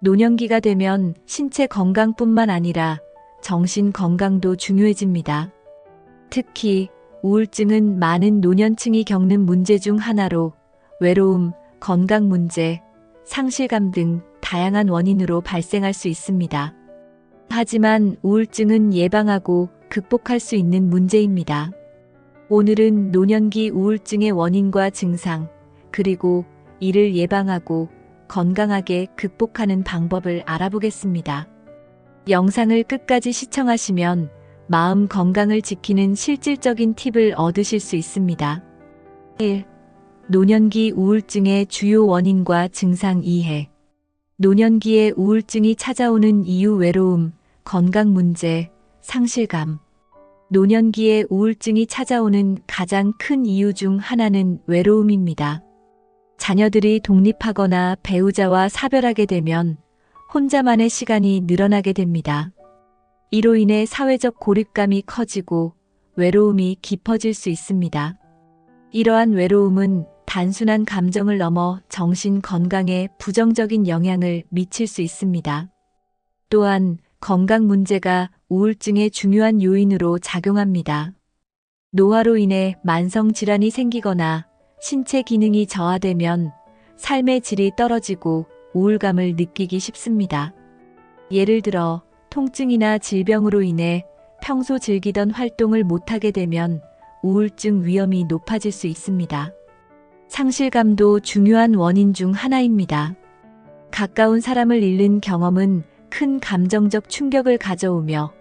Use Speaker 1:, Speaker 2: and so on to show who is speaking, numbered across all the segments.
Speaker 1: 노년기가 되면 신체 건강뿐만 아니라 정신 건강도 중요해집니다. 특히 우울증은 많은 노년층이 겪는 문제 중 하나로 외로움, 건강 문제, 상실감 등 다양한 원인으로 발생할 수 있습니다. 하지만 우울증은 예방하고 극복할 수 있는 문제입니다. 오늘은 노년기 우울증의 원인과 증상, 그리고 이를 예방하고 건강하게 극복하는 방법을 알아보겠습니다. 영상을 끝까지 시청하시면 마음 건강을 지키는 실질적인 팁을 얻으실 수 있습니다. 1. 노년기 우울증의 주요 원인과 증상 이해. 노년기에 우울증이 찾아오는 이유 외로움, 건강 문제, 상실감. 노년기에 우울증이 찾아오는 가장 큰 이유 중 하나는 외로움입니다. 자녀들이 독립하거나 배우자와 사별하게 되면 혼자만의 시간이 늘어나게 됩니다. 이로 인해 사회적 고립감이 커지고 외로움이 깊어질 수 있습니다. 이러한 외로움은 단순한 감정을 넘어 정신 건강에 부정적인 영향을 미칠 수 있습니다. 또한 건강 문제가 우울증의 중요한 요인으로 작용합니다. 노화로 인해 만성 질환이 생기거나 신체 기능이 저하되면 삶의 질이 떨어지고 우울감을 느끼기 쉽습니다. 예를 들어 통증이나 질병으로 인해 평소 즐기던 활동을 못하게 되면 우울증 위험이 높아질 수 있습니다. 상실감도 중요한 원인 중 하나입니다. 가까운 사람을 잃는 경험은 큰 감정적 충격을 가져오며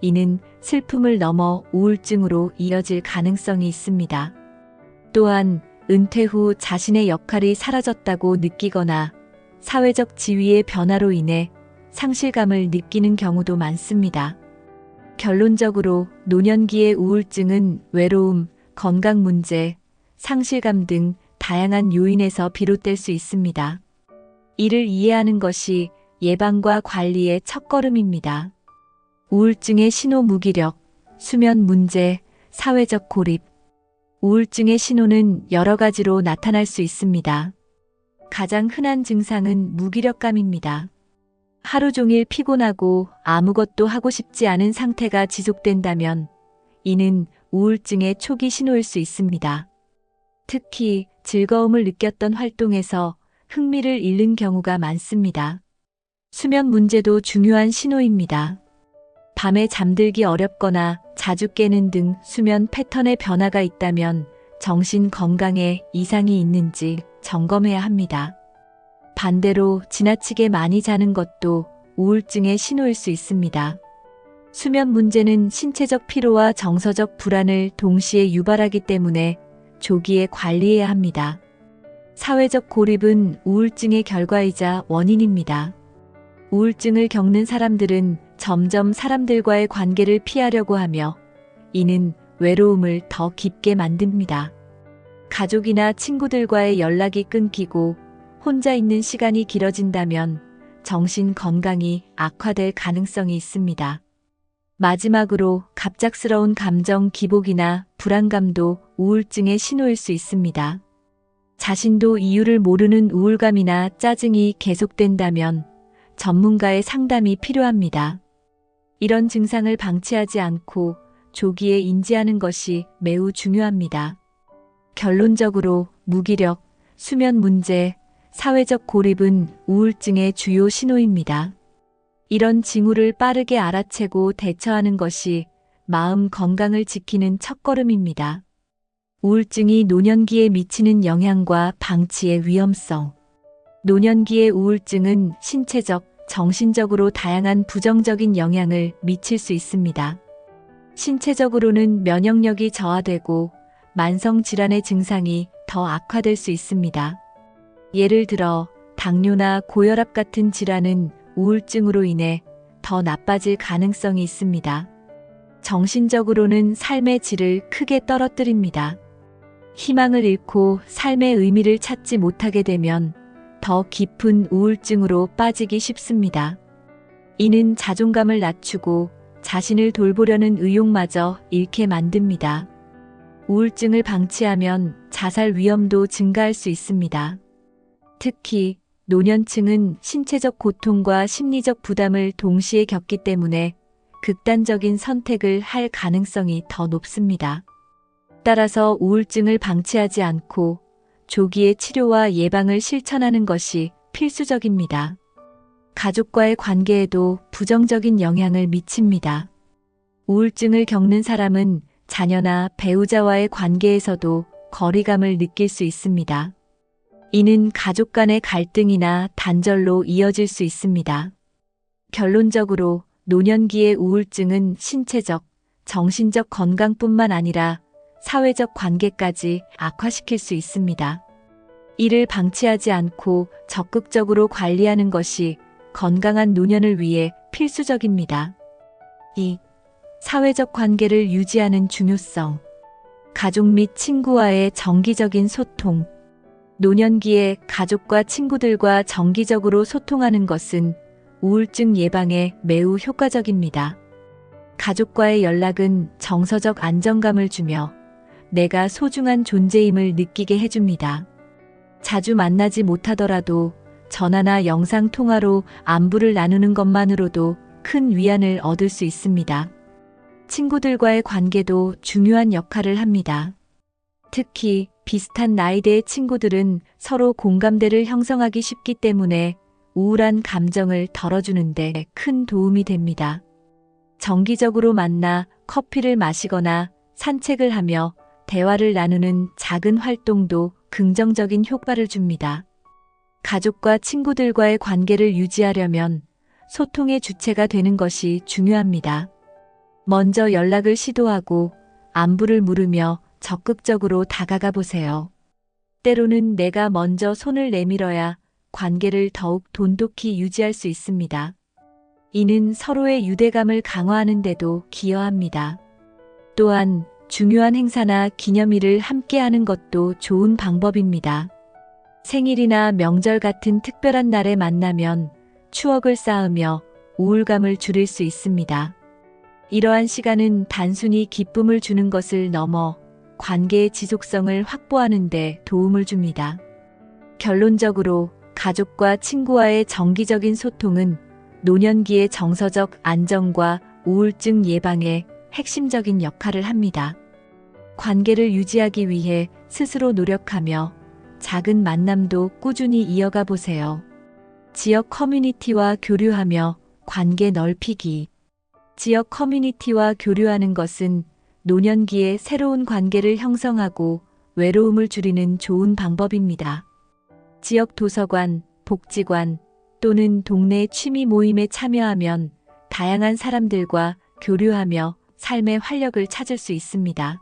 Speaker 1: 이는 슬픔을 넘어 우울증으로 이어질 가능성이 있습니다. 또한 은퇴 후 자신의 역할이 사라졌다고 느끼거나 사회적 지위의 변화로 인해 상실감을 느끼는 경우도 많습니다. 결론적으로 노년기의 우울증은 외로움, 건강 문제, 상실감 등 다양한 요인에서 비롯될 수 있습니다. 이를 이해하는 것이 예방과 관리의 첫걸음입니다. 우울증의 신호 무기력, 수면 문제, 사회적 고립. 우울증의 신호는 여러 가지로 나타날 수 있습니다. 가장 흔한 증상은 무기력감입니다. 하루 종일 피곤하고 아무것도 하고 싶지 않은 상태가 지속된다면 이는 우울증의 초기 신호일 수 있습니다. 특히 즐거움을 느꼈던 활동에서 흥미를 잃는 경우가 많습니다. 수면 문제도 중요한 신호입니다. 밤에 잠들기 어렵거나 자주 깨는 등 수면 패턴의 변화가 있다면 정신 건강에 이상이 있는지 점검해야 합니다. 반대로 지나치게 많이 자는 것도 우울증의 신호일 수 있습니다. 수면 문제는 신체적 피로와 정서적 불안을 동시에 유발하기 때문에 조기에 관리해야 합니다. 사회적 고립은 우울증의 결과이자 원인입니다. 우울증을 겪는 사람들은 점점 사람들과의 관계를 피하려고 하며 이는 외로움을 더 깊게 만듭니다. 가족이나 친구들과의 연락이 끊기고 혼자 있는 시간이 길어진다면 정신 건강이 악화될 가능성이 있습니다. 마지막으로 갑작스러운 감정 기복이나 불안감도 우울증의 신호일 수 있습니다. 자신도 이유를 모르는 우울감이나 짜증이 계속된다면 전문가의 상담이 필요합니다. 이런 증상을 방치하지 않고 조기에 인지하는 것이 매우 중요합니다. 결론적으로 무기력, 수면 문제, 사회적 고립은 우울증의 주요 신호입니다. 이런 징후를 빠르게 알아채고 대처하는 것이 마음 건강을 지키는 첫걸음입니다. 우울증이 노년기에 미치는 영향과 방치의 위험성. 노년기의 우울증은 신체적, 정신적으로 다양한 부정적인 영향을 미칠 수 있습니다. 신체적으로는 면역력이 저하되고 만성 질환의 증상이 더 악화될 수 있습니다. 예를 들어 당뇨나 고혈압 같은 질환은 우울증으로 인해 더 나빠질 가능성이 있습니다. 정신적으로는 삶의 질을 크게 떨어뜨립니다. 희망을 잃고 삶의 의미를 찾지 못하게 되면 더 깊은 우울증으로 빠지기 쉽습니다. 이는 자존감을 낮추고 자신을 돌보려는 의욕마저 잃게 만듭니다. 우울증을 방치하면 자살 위험도 증가할 수 있습니다. 특히 노년층은 신체적 고통과 심리적 부담을 동시에 겪기 때문에 극단적인 선택을 할 가능성이 더 높습니다. 따라서 우울증을 방치하지 않고 조기의 치료와 예방을 실천하는 것이 필수적입니다. 가족과의 관계에도 부정적인 영향을 미칩니다. 우울증을 겪는 사람은 자녀나 배우자와의 관계에서도 거리감을 느낄 수 있습니다. 이는 가족 간의 갈등이나 단절로 이어질 수 있습니다. 결론적으로 노년기의 우울증은 신체적, 정신적 건강뿐만 아니라 사회적 관계까지 악화시킬 수 있습니다. 이를 방치하지 않고 적극적으로 관리하는 것이 건강한 노년을 위해 필수적입니다. 2. 사회적 관계를 유지하는 중요성. 가족 및 친구와의 정기적인 소통. 노년기에 가족과 친구들과 정기적으로 소통하는 것은 우울증 예방에 매우 효과적입니다. 가족과의 연락은 정서적 안정감을 주며 내가 소중한 존재임을 느끼게 해줍니다. 자주 만나지 못하더라도 전화나 영상통화로 안부를 나누는 것만으로도 큰 위안을 얻을 수 있습니다. 친구들과의 관계도 중요한 역할을 합니다. 특히 비슷한 나이대의 친구들은 서로 공감대를 형성하기 쉽기 때문에 우울한 감정을 덜어주는 데 큰 도움이 됩니다. 정기적으로 만나 커피를 마시거나 산책을 하며 대화를 나누는 작은 활동도 긍정적인 효과를 줍니다. 가족과 친구들과의 관계를 유지하려면 소통의 주체가 되는 것이 중요합니다. 먼저 연락을 시도하고 안부를 물으며 적극적으로 다가가 보세요. 때로는 내가 먼저 손을 내밀어야 관계를 더욱 돈독히 유지할 수 있습니다. 이는 서로의 유대감을 강화하는 데도 기여합니다. 또한 중요한 행사나 기념일을 함께하는 것도 좋은 방법입니다. 생일이나 명절 같은 특별한 날에 만나면 추억을 쌓으며 우울감을 줄일 수 있습니다. 이러한 시간은 단순히 기쁨을 주는 것을 넘어 관계의 지속성을 확보하는 데 도움을 줍니다. 결론적으로 가족과 친구와의 정기적인 소통은 노년기의 정서적 안정과 우울증 예방에 핵심적인 역할을 합니다. 관계를 유지하기 위해 스스로 노력하며 작은 만남도 꾸준히 이어가 보세요. 지역 커뮤니티와 교류하며 관계 넓히기. 지역 커뮤니티와 교류하는 것은 노년기에 새로운 관계를 형성하고 외로움을 줄이는 좋은 방법입니다. 지역 도서관, 복지관 또는 동네 취미 모임에 참여하면 다양한 사람들과 교류하며 삶의 활력을 찾을 수 있습니다.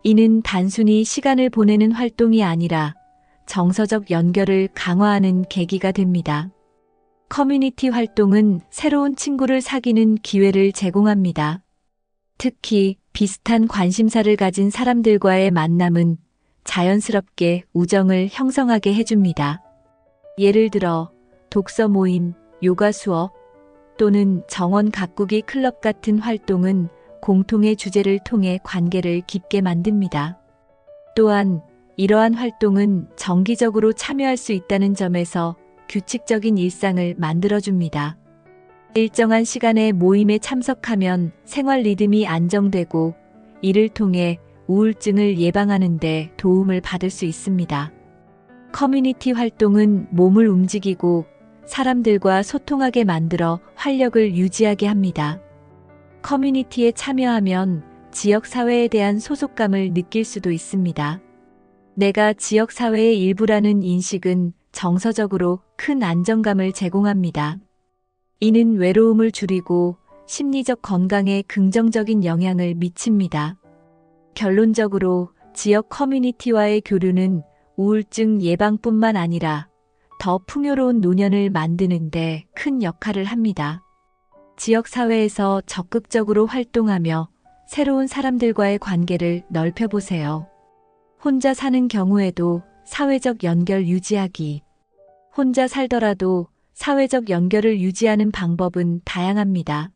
Speaker 1: 이는 단순히 시간을 보내는 활동이 아니라 정서적 연결을 강화하는 계기가 됩니다. 커뮤니티 활동은 새로운 친구를 사귀는 기회를 제공합니다. 특히 비슷한 관심사를 가진 사람들과의 만남은 자연스럽게 우정을 형성하게 해줍니다. 예를 들어 독서 모임, 요가 수업 또는 정원 가꾸기 클럽 같은 활동은 공통의 주제를 통해 관계를 깊게 만듭니다. 또한 이러한 활동은 정기적으로 참여할 수 있다는 점에서 규칙적인 일상을 만들어줍니다. 일정한 시간에 모임에 참석하면 생활 리듬이 안정되고 이를 통해 우울증을 예방하는 데 도움을 받을 수 있습니다. 커뮤니티 활동은 몸을 움직이고 사람들과 소통하게 만들어 활력을 유지하게 합니다. 커뮤니티에 참여하면 지역사회에 대한 소속감을 느낄 수도 있습니다. 내가 지역사회의 일부라는 인식은 정서적으로 큰 안정감을 제공합니다. 이는 외로움을 줄이고 심리적 건강에 긍정적인 영향을 미칩니다. 결론적으로 지역 커뮤니티와의 교류는 우울증 예방뿐만 아니라 더 풍요로운 노년을 만드는 데 큰 역할을 합니다. 지역사회에서 적극적으로 활동하며 새로운 사람들과의 관계를 넓혀보세요. 혼자 사는 경우에도 사회적 연결 유지하기. 혼자 살더라도 사회적 연결을 유지하는 방법은 다양합니다.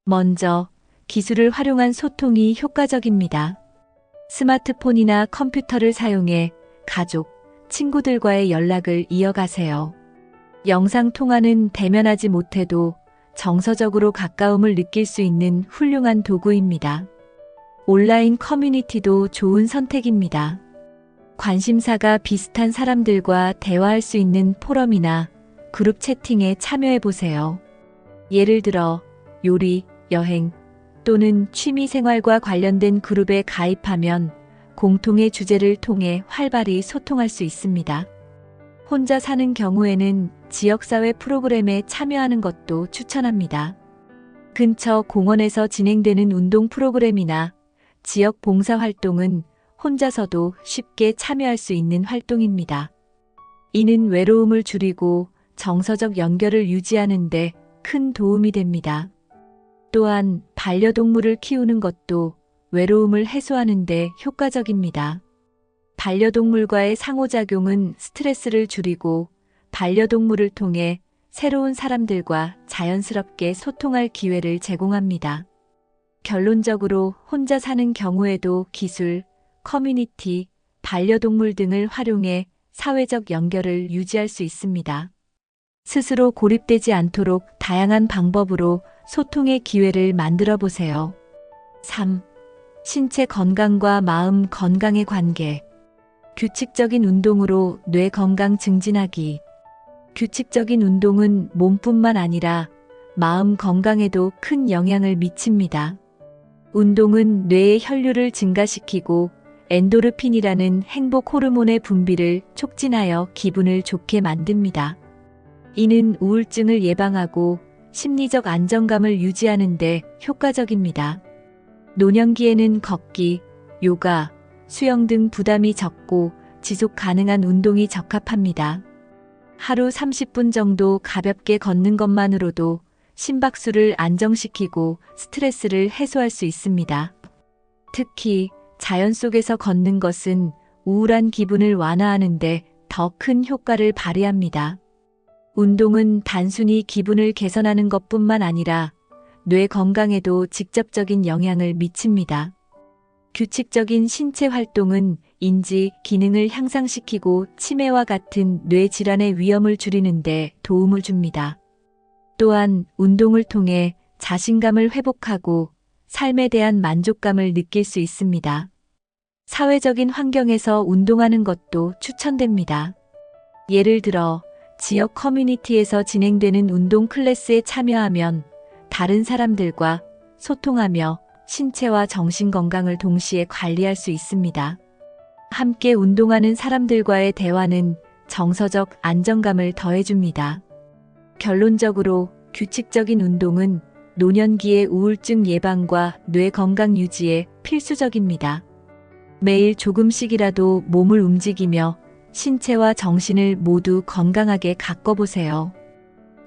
Speaker 1: 먼저 기술을 활용한 소통이 효과적입니다. 스마트폰이나 컴퓨터를 사용해 가족, 친구들과의 연락을 이어가세요. 영상통화는 대면하지 못해도 정서적으로 가까움을 느낄 수 있는 훌륭한 도구입니다. 온라인 커뮤니티도 좋은 선택입니다. 관심사가 비슷한 사람들과 대화할 수 있는 포럼이나 그룹 채팅에 참여해 보세요. 예를 들어 요리, 여행 또는 취미 생활과 관련된 그룹에 가입하면 공통의 주제를 통해 활발히 소통할 수 있습니다. 혼자 사는 경우에는 지역사회 프로그램에 참여하는 것도 추천합니다. 근처 공원에서 진행되는 운동 프로그램이나 지역 봉사활동은 혼자서도 쉽게 참여할 수 있는 활동입니다. 이는 외로움을 줄이고 정서적 연결을 유지하는 데 큰 도움이 됩니다. 또한 반려동물을 키우는 것도 외로움을 해소하는 데 효과적입니다. 반려동물과의 상호작용은 스트레스를 줄이고 반려동물을 통해 새로운 사람들과 자연스럽게 소통할 기회를 제공합니다. 결론적으로 혼자 사는 경우에도 기술, 커뮤니티, 반려동물 등을 활용해 사회적 연결을 유지할 수 있습니다. 스스로 고립되지 않도록 다양한 방법으로 소통의 기회를 만들어 보세요. 3. 신체 건강과 마음 건강의 관계. 규칙적인 운동으로 뇌 건강 증진하기. 규칙적인 운동은 몸뿐만 아니라 마음 건강에도 큰 영향을 미칩니다. 운동은 뇌의 혈류를 증가시키고 엔도르핀이라는 행복 호르몬의 분비를 촉진하여 기분을 좋게 만듭니다. 이는 우울증을 예방하고 심리적 안정감을 유지하는 데 효과적입니다. 노년기에는 걷기, 요가, 수영 등 부담이 적고 지속 가능한 운동이 적합합니다. 하루 30분 정도 가볍게 걷는 것만으로도 심박수를 안정시키고 스트레스를 해소할 수 있습니다. 특히 자연 속에서 걷는 것은 우울한 기분을 완화하는 데 더 큰 효과를 발휘합니다. 운동은 단순히 기분을 개선하는 것뿐만 아니라 뇌 건강에도 직접적인 영향을 미칩니다. 규칙적인 신체 활동은 인지, 기능을 향상시키고 치매와 같은 뇌 질환의 위험을 줄이는 데 도움을 줍니다. 또한 운동을 통해 자신감을 회복하고 삶에 대한 만족감을 느낄 수 있습니다. 사회적인 환경에서 운동하는 것도 추천됩니다. 예를 들어 지역 커뮤니티에서 진행되는 운동 클래스에 참여하면 다른 사람들과 소통하며 신체와 정신 건강을 동시에 관리할 수 있습니다. 함께 운동하는 사람들과의 대화는 정서적 안정감을 더해줍니다. 결론적으로 규칙적인 운동은 노년기의 우울증 예방과 뇌 건강 유지에 필수적입니다. 매일 조금씩이라도 몸을 움직이며 신체와 정신을 모두 건강하게 가꿔보세요.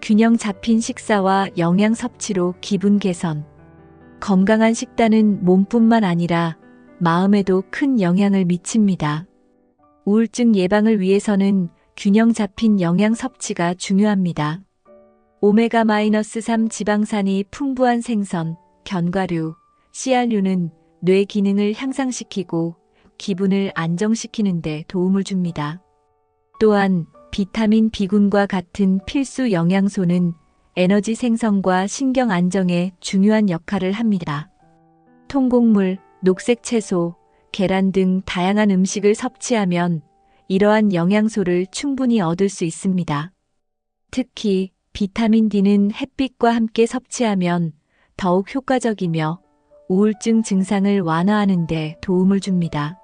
Speaker 1: 균형 잡힌 식사와 영양 섭취로 기분 개선. 건강한 식단은 몸뿐만 아니라 마음에도 큰 영향을 미칩니다. 우울증 예방을 위해서는 균형 잡힌 영양 섭취가 중요합니다. 오메가-3 지방산이 풍부한 생선, 견과류, 씨알류는 뇌 기능을 향상시키고 기분을 안정시키는 데 도움을 줍니다. 또한 비타민 B군과 같은 필수 영양소는 에너지 생성과 신경 안정에 중요한 역할을 합니다. 통곡물, 녹색 채소, 계란 등 다양한 음식을 섭취하면 이러한 영양소를 충분히 얻을 수 있습니다. 특히 비타민 D는 햇빛과 함께 섭취하면 더욱 효과적이며 우울증 증상을 완화하는 데 도움을 줍니다.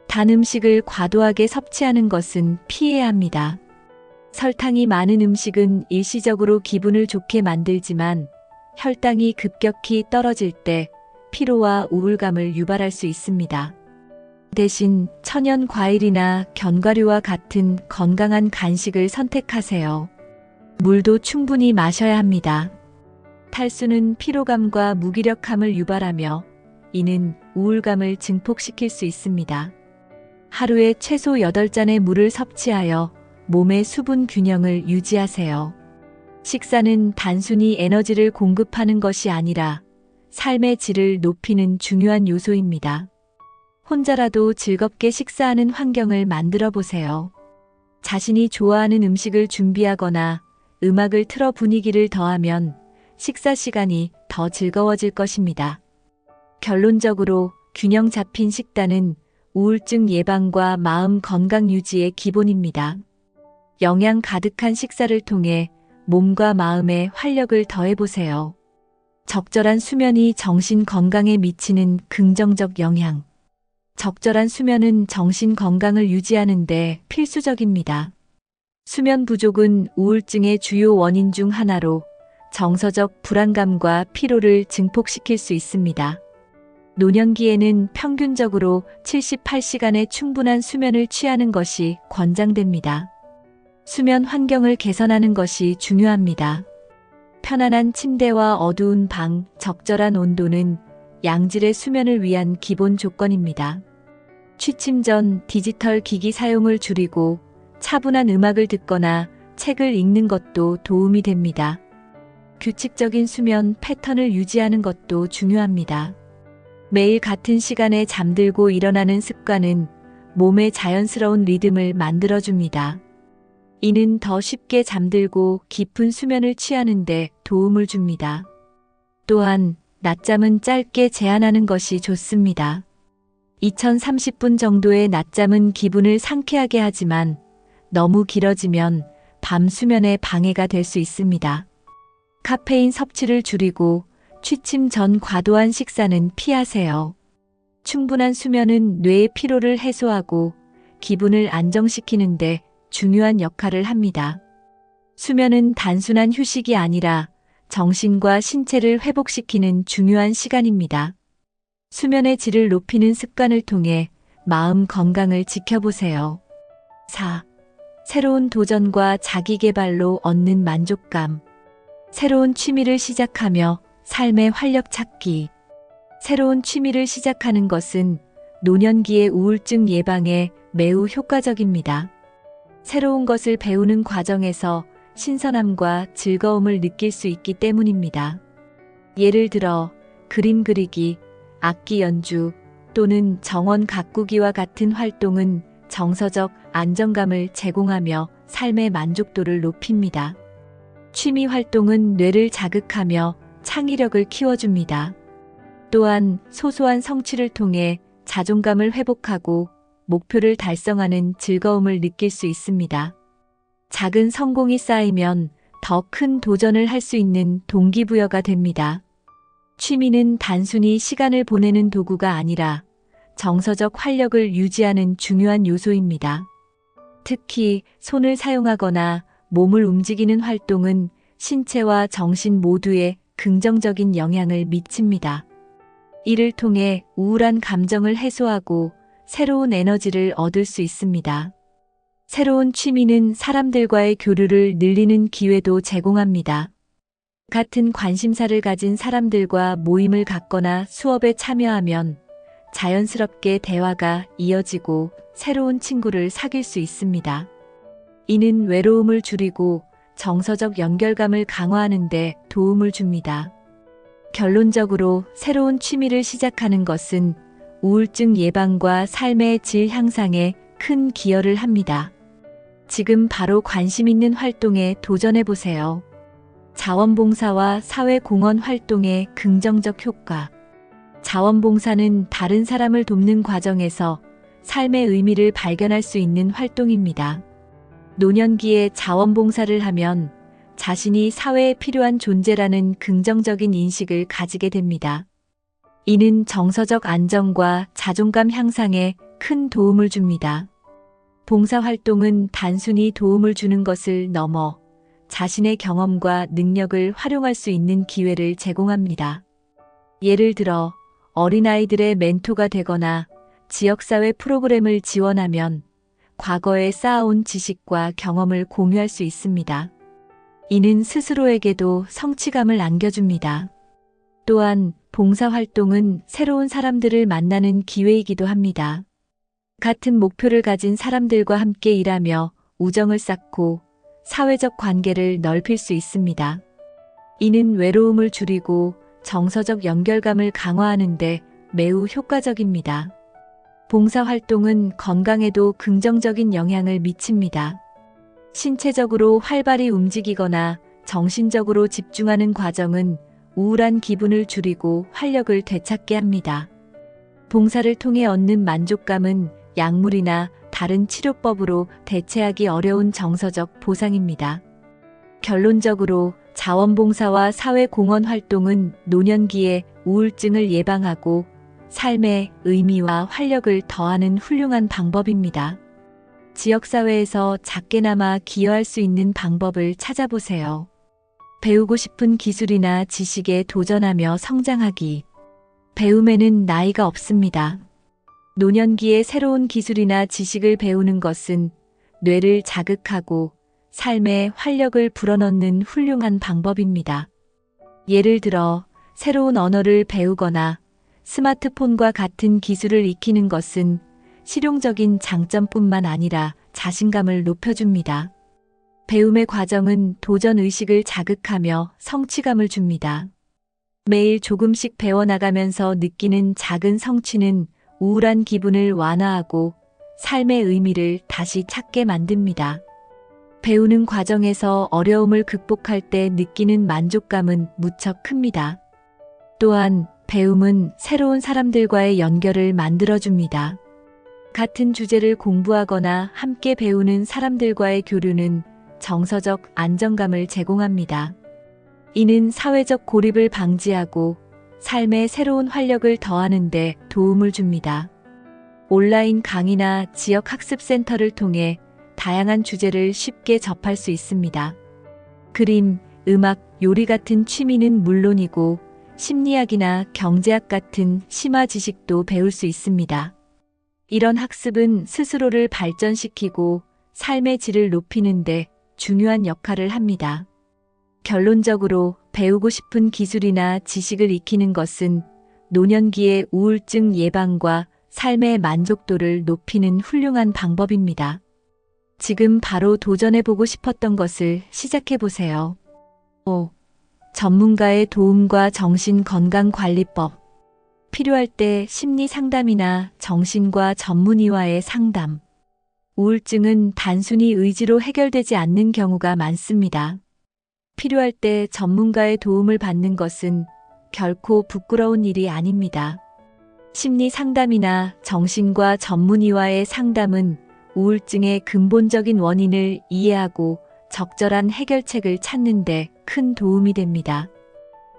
Speaker 1: 단 음식을 과도하게 섭취하는 것은 피해야 합니다. 설탕이 많은 음식은 일시적으로 기분을 좋게 만들지만 혈당이 급격히 떨어질 때 피로와 우울감을 유발할 수 있습니다. 대신 천연 과일이나 견과류와 같은 건강한 간식을 선택하세요. 물도 충분히 마셔야 합니다. 탈수는 피로감과 무기력함을 유발하며 이는 우울감을 증폭시킬 수 있습니다. 하루에 최소 8잔의 물을 섭취하여 몸의 수분 균형을 유지하세요. 식사는 단순히 에너지를 공급하는 것이 아니라 삶의 질을 높이는 중요한 요소입니다. 혼자라도 즐겁게 식사하는 환경을 만들어 보세요. 자신이 좋아하는 음식을 준비하거나 음악을 틀어 분위기를 더하면 식사 시간이 더 즐거워질 것입니다. 결론적으로 균형 잡힌 식단은 우울증 예방과 마음 건강 유지의 기본입니다. 영양 가득한 식사를 통해 몸과 마음에 활력을 더해보세요. 적절한 수면이 정신 건강에 미치는 긍정적 영향. 적절한 수면은 정신 건강을 유지하는 데 필수적입니다. 수면 부족은 우울증의 주요 원인 중 하나로 정서적 불안감과 피로를 증폭시킬 수 있습니다. 노년기에는 평균적으로 78시간의 충분한 수면을 취하는 것이 권장됩니다. 수면 환경을 개선하는 것이 중요합니다. 편안한 침대와 어두운 방, 적절한 온도는 양질의 수면을 위한 기본 조건입니다. 취침 전 디지털 기기 사용을 줄이고 차분한 음악을 듣거나 책을 읽는 것도 도움이 됩니다. 규칙적인 수면 패턴을 유지하는 것도 중요합니다. 매일 같은 시간에 잠들고 일어나는 습관은 몸의 자연스러운 리듬을 만들어줍니다. 이는 더 쉽게 잠들고 깊은 수면을 취하는 데 도움을 줍니다. 또한 낮잠은 짧게 제한하는 것이 좋습니다. 2030분 정도의 낮잠은 기분을 상쾌하게 하지만 너무 길어지면 밤 수면에 방해가 될 수 있습니다. 카페인 섭취를 줄이고 취침 전 과도한 식사는 피하세요. 충분한 수면은 뇌의 피로를 해소하고 기분을 안정시키는 데 중요한 역할을 합니다. 수면은 단순한 휴식이 아니라 정신과 신체를 회복시키는 중요한 시간입니다. 수면의 질을 높이는 습관을 통해 마음 건강을 지켜보세요. 4. 새로운 도전과 자기계발로 얻는 만족감. 새로운 취미를 시작하며 삶의 활력 찾기. 새로운 취미를 시작하는 것은 노년기의 우울증 예방에 매우 효과적입니다. 새로운 것을 배우는 과정에서 신선함과 즐거움을 느낄 수 있기 때문입니다. 예를 들어 그림 그리기, 악기 연주 또는 정원 가꾸기와 같은 활동은 정서적 안정감을 제공하며 삶의 만족도를 높입니다. 취미 활동은 뇌를 자극하며 창의력을 키워줍니다. 또한 소소한 성취를 통해 자존감을 회복하고 목표를 달성하는 즐거움을 느낄 수 있습니다. 작은 성공이 쌓이면 더 큰 도전을 할 수 있는 동기부여가 됩니다. 취미는 단순히 시간을 보내는 도구가 아니라 정서적 활력을 유지하는 중요한 요소입니다. 특히 손을 사용하거나 몸을 움직이는 활동은 신체와 정신 모두에 긍정적인 영향을 미칩니다. 이를 통해 우울한 감정을 해소하고 새로운 에너지를 얻을 수 있습니다. 새로운 취미는 사람들과의 교류를 늘리는 기회도 제공합니다. 같은 관심사를 가진 사람들과 모임을 갖거나 수업에 참여하면 자연스럽게 대화가 이어지고 새로운 친구를 사귈 수 있습니다. 이는 외로움을 줄이고 정서적 연결감을 강화하는 데 도움을 줍니다. 결론적으로 새로운 취미를 시작하는 것은 우울증 예방과 삶의 질 향상에 큰 기여를 합니다. 지금 바로 관심 있는 활동에 도전해보세요. 자원봉사와 사회공헌 활동의 긍정적 효과. 자원봉사는 다른 사람을 돕는 과정에서 삶의 의미를 발견할 수 있는 활동입니다. 노년기에 자원봉사를 하면 자신이 사회에 필요한 존재라는 긍정적인 인식을 가지게 됩니다. 이는 정서적 안정과 자존감 향상에 큰 도움을 줍니다. 봉사활동은 단순히 도움을 주는 것을 넘어 자신의 경험과 능력을 활용할 수 있는 기회를 제공합니다. 예를 들어 어린아이들의 멘토가 되거나 지역사회 프로그램을 지원하면 과거에 쌓아온 지식과 경험을 공유할 수 있습니다. 이는 스스로에게도 성취감을 안겨줍니다. 또한 봉사활동은 새로운 사람들을 만나는 기회이기도 합니다. 같은 목표를 가진 사람들과 함께 일하며 우정을 쌓고 사회적 관계를 넓힐 수 있습니다. 이는 외로움을 줄이고 정서적 연결감을 강화하는 데 매우 효과적입니다. 봉사활동은 건강에도 긍정적인 영향을 미칩니다. 신체적으로 활발히 움직이거나 정신적으로 집중하는 과정은 우울한 기분을 줄이고 활력을 되찾게 합니다. 봉사를 통해 얻는 만족감은 약물이나 다른 치료법으로 대체하기 어려운 정서적 보상입니다. 결론적으로 자원봉사와 사회공헌 활동은 노년기의 우울증을 예방하고 삶의 의미와 활력을 더하는 훌륭한 방법입니다. 지역사회에서 작게나마 기여할 수 있는 방법을 찾아보세요. 배우고 싶은 기술이나 지식에 도전하며 성장하기. 배움에는 나이가 없습니다. 노년기에 새로운 기술이나 지식을 배우는 것은 뇌를 자극하고 삶에 활력을 불어넣는 훌륭한 방법입니다. 예를 들어 새로운 언어를 배우거나 스마트폰과 같은 기술을 익히는 것은 실용적인 장점뿐만 아니라 자신감을 높여줍니다. 배움의 과정은 도전 의식을 자극하며 성취감을 줍니다. 매일 조금씩 배워나가면서 느끼는 작은 성취는 우울한 기분을 완화하고 삶의 의미를 다시 찾게 만듭니다. 배우는 과정에서 어려움을 극복할 때 느끼는 만족감은 무척 큽니다. 또한 배움은 새로운 사람들과의 연결을 만들어줍니다. 같은 주제를 공부하거나 함께 배우는 사람들과의 교류는 정서적 안정감을 제공합니다. 이는 사회적 고립을 방지하고 삶의 새로운 활력을 더하는 데 도움을 줍니다. 온라인 강의나 지역 학습센터를 통해 다양한 주제를 쉽게 접할 수 있습니다. 그림, 음악, 요리 같은 취미는 물론이고 심리학이나 경제학 같은 심화 지식도 배울 수 있습니다. 이런 학습은 스스로를 발전시키고 삶의 질을 높이는 데 중요한 역할을 합니다. 결론적으로 배우고 싶은 기술이나 지식을 익히는 것은 노년기의 우울증 예방과 삶의 만족도를 높이는 훌륭한 방법입니다. 지금 바로 도전해보고 싶었던 것을 시작해보세요. 5. 전문가의 도움과 정신건강관리법. 필요할 때 심리 상담이나 정신과 전문의와의 상담. 우울증은 단순히 의지로 해결되지 않는 경우가 많습니다. 필요할 때 전문가의 도움을 받는 것은 결코 부끄러운 일이 아닙니다. 심리 상담이나 정신과 전문의와의 상담은 우울증의 근본적인 원인을 이해하고 적절한 해결책을 찾는 데 큰 도움이 됩니다.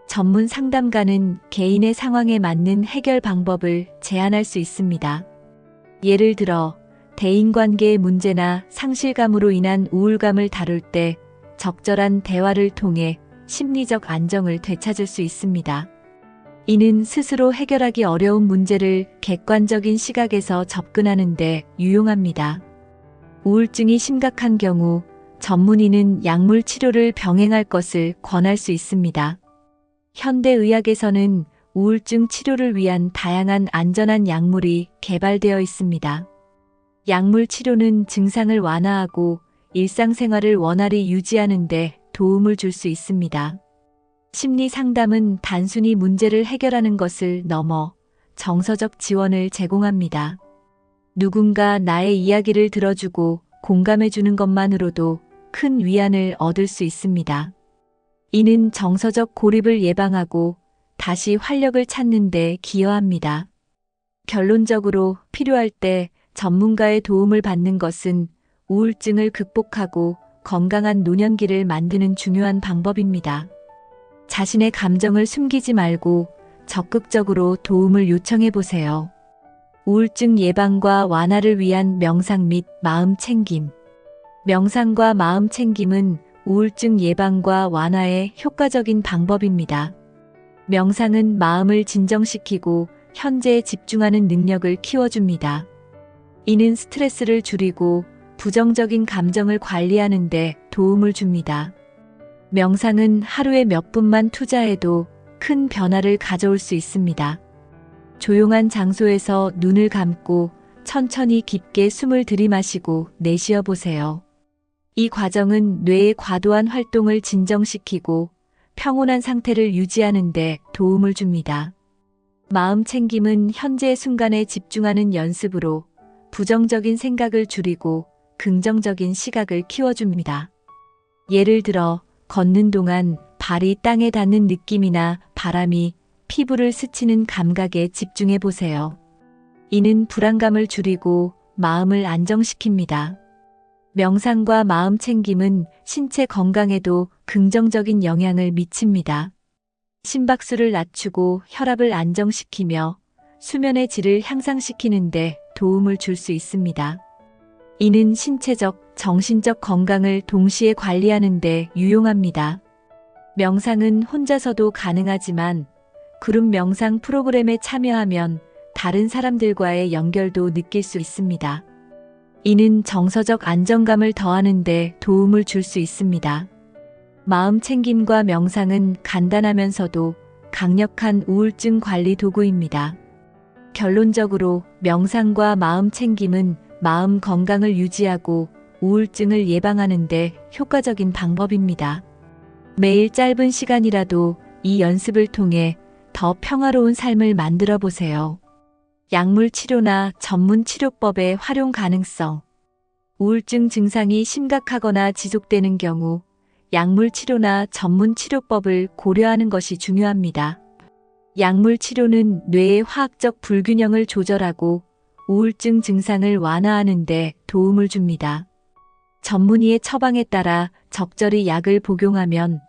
Speaker 1: 전문 상담가는 개인의 상황에 맞는 해결 방법을 제안할 수 있습니다. 예를 들어 대인관계의 문제나 상실감으로 인한 우울감을 다룰 때 적절한 대화를 통해 심리적 안정을 되찾을 수 있습니다. 이는 스스로 해결하기 어려운 문제를 객관적인 시각에서 접근하는 데 유용합니다. 우울증이 심각한 경우 전문의는 약물 치료를 병행할 것을 권할 수 있습니다. 현대의학에서는 우울증 치료를 위한 다양한 안전한 약물이 개발되어 있습니다. 약물 치료는 증상을 완화하고 일상생활을 원활히 유지하는 데 도움을 줄 수 있습니다. 심리 상담은 단순히 문제를 해결하는 것을 넘어 정서적 지원을 제공합니다. 누군가 나의 이야기를 들어주고 공감해주는 것만으로도 큰 위안을 얻을 수 있습니다. 이는 정서적 고립을 예방하고 다시 활력을 찾는 데 기여합니다. 결론적으로 필요할 때 전문가의 도움을 받는 것은 우울증을 극복하고 건강한 노년기를 만드는 중요한 방법입니다. 자신의 감정을 숨기지 말고 적극적으로 도움을 요청해 보세요. 우울증 예방과 완화를 위한 명상 및 마음 챙김. 명상과 마음 챙김은 우울증 예방과 완화에 효과적인 방법입니다. 명상은 마음을 진정시키고 현재에 집중하는 능력을 키워줍니다. 이는 스트레스를 줄이고 부정적인 감정을 관리하는 데 도움을 줍니다. 명상은 하루에 몇 분만 투자해도 큰 변화를 가져올 수 있습니다. 조용한 장소에서 눈을 감고 천천히 깊게 숨을 들이마시고 내쉬어 보세요. 이 과정은 뇌의 과도한 활동을 진정시키고 평온한 상태를 유지하는 데 도움을 줍니다. 마음 챙김은 현재 순간에 집중하는 연습으로 부정적인 생각을 줄이고 긍정적인 시각을 키워줍니다. 예를 들어 걷는 동안 발이 땅에 닿는 느낌이나 바람이 피부를 스치는 감각에 집중해 보세요. 이는 불안감을 줄이고 마음을 안정시킵니다. 명상과 마음 챙김은 신체 건강에도 긍정적인 영향을 미칩니다. 심박수를 낮추고 혈압을 안정시키며 수면의 질을 향상시키는 데 도움을 줄 수 있습니다. 이는 신체적, 정신적 건강을 동시에 관리하는 데 유용합니다. 명상은 혼자서도 가능하지만 그룹 명상 프로그램에 참여하면 다른 사람들과의 연결도 느낄 수 있습니다. 이는 정서적 안정감을 더하는 데 도움을 줄 수 있습니다. 마음 챙김과 명상은 간단하면서도 강력한 우울증 관리 도구입니다. 결론적으로 명상과 마음 챙김은 마음 건강을 유지하고 우울증을 예방하는 데 효과적인 방법입니다. 매일 짧은 시간이라도 이 연습을 통해 더 평화로운 삶을 만들어 보세요. 약물 치료나 전문 치료법의 활용 가능성. 우울증 증상이 심각하거나 지속되는 경우 약물 치료나 전문 치료법을 고려하는 것이 중요합니다. 약물 치료는 뇌의 화학적 불균형을 조절하고 우울증 증상을 완화하는 데 도움을 줍니다. 전문의의 처방에 따라 적절히 약을 복용하면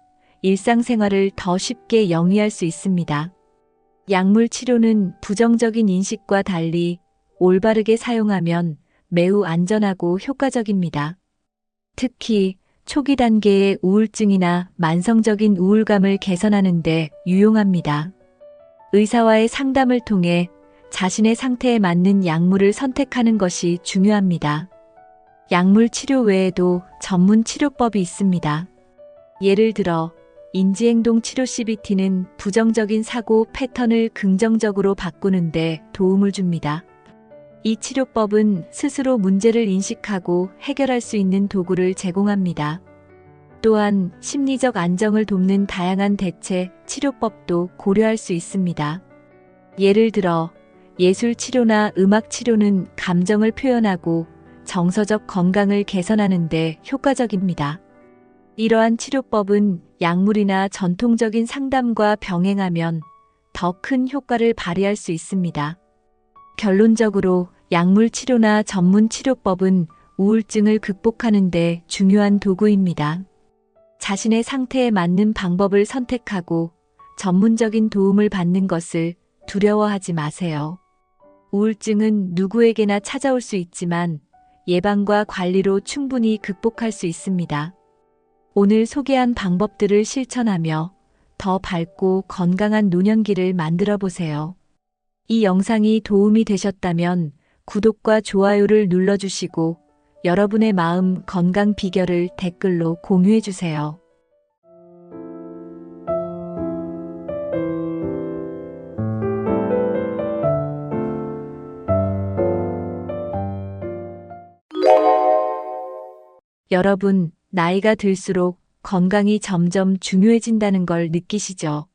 Speaker 1: 일상생활을 더 쉽게 영위할 수 있습니다. 약물 치료는 부정적인 인식과 달리 올바르게 사용하면 매우 안전하고 효과적입니다. 특히 초기 단계의 우울증이나 만성적인 우울감을 개선하는 데 유용합니다. 의사와의 상담을 통해 자신의 상태에 맞는 약물을 선택하는 것이 중요합니다. 약물 치료 외에도 전문 치료법이 있습니다. 예를 들어 인지행동 치료 CBT는 부정적인 사고 패턴을 긍정적으로 바꾸는 데 도움을 줍니다. 이 치료법은 스스로 문제를 인식하고 해결할 수 있는 도구를 제공합니다. 또한 심리적 안정을 돕는 다양한 대체 치료법도 고려할 수 있습니다. 예를 들어 예술 치료나 음악 치료는 감정을 표현하고 정서적 건강을 개선하는 데 효과적입니다. 이러한 치료법은 약물이나 전통적인 상담과 병행하면 더 큰 효과를 발휘할 수 있습니다. 결론적으로 약물 치료나 전문 치료법은 우울증을 극복하는 데 중요한 도구입니다. 자신의 상태에 맞는 방법을 선택하고 전문적인 도움을 받는 것을 두려워하지 마세요. 우울증은 누구에게나 찾아올 수 있지만 예방과 관리로 충분히 극복할 수 있습니다. 오늘 소개한 방법들을 실천하며 더 밝고 건강한 노년기를 만들어 보세요. 이 영상이 도움이 되셨다면 구독과 좋아요를 눌러주시고 여러분의 마음 건강 비결을 댓글로 공유해 주세요. 여러분, 나이가 들수록 건강이 점점 중요해진다는 걸 느끼시죠?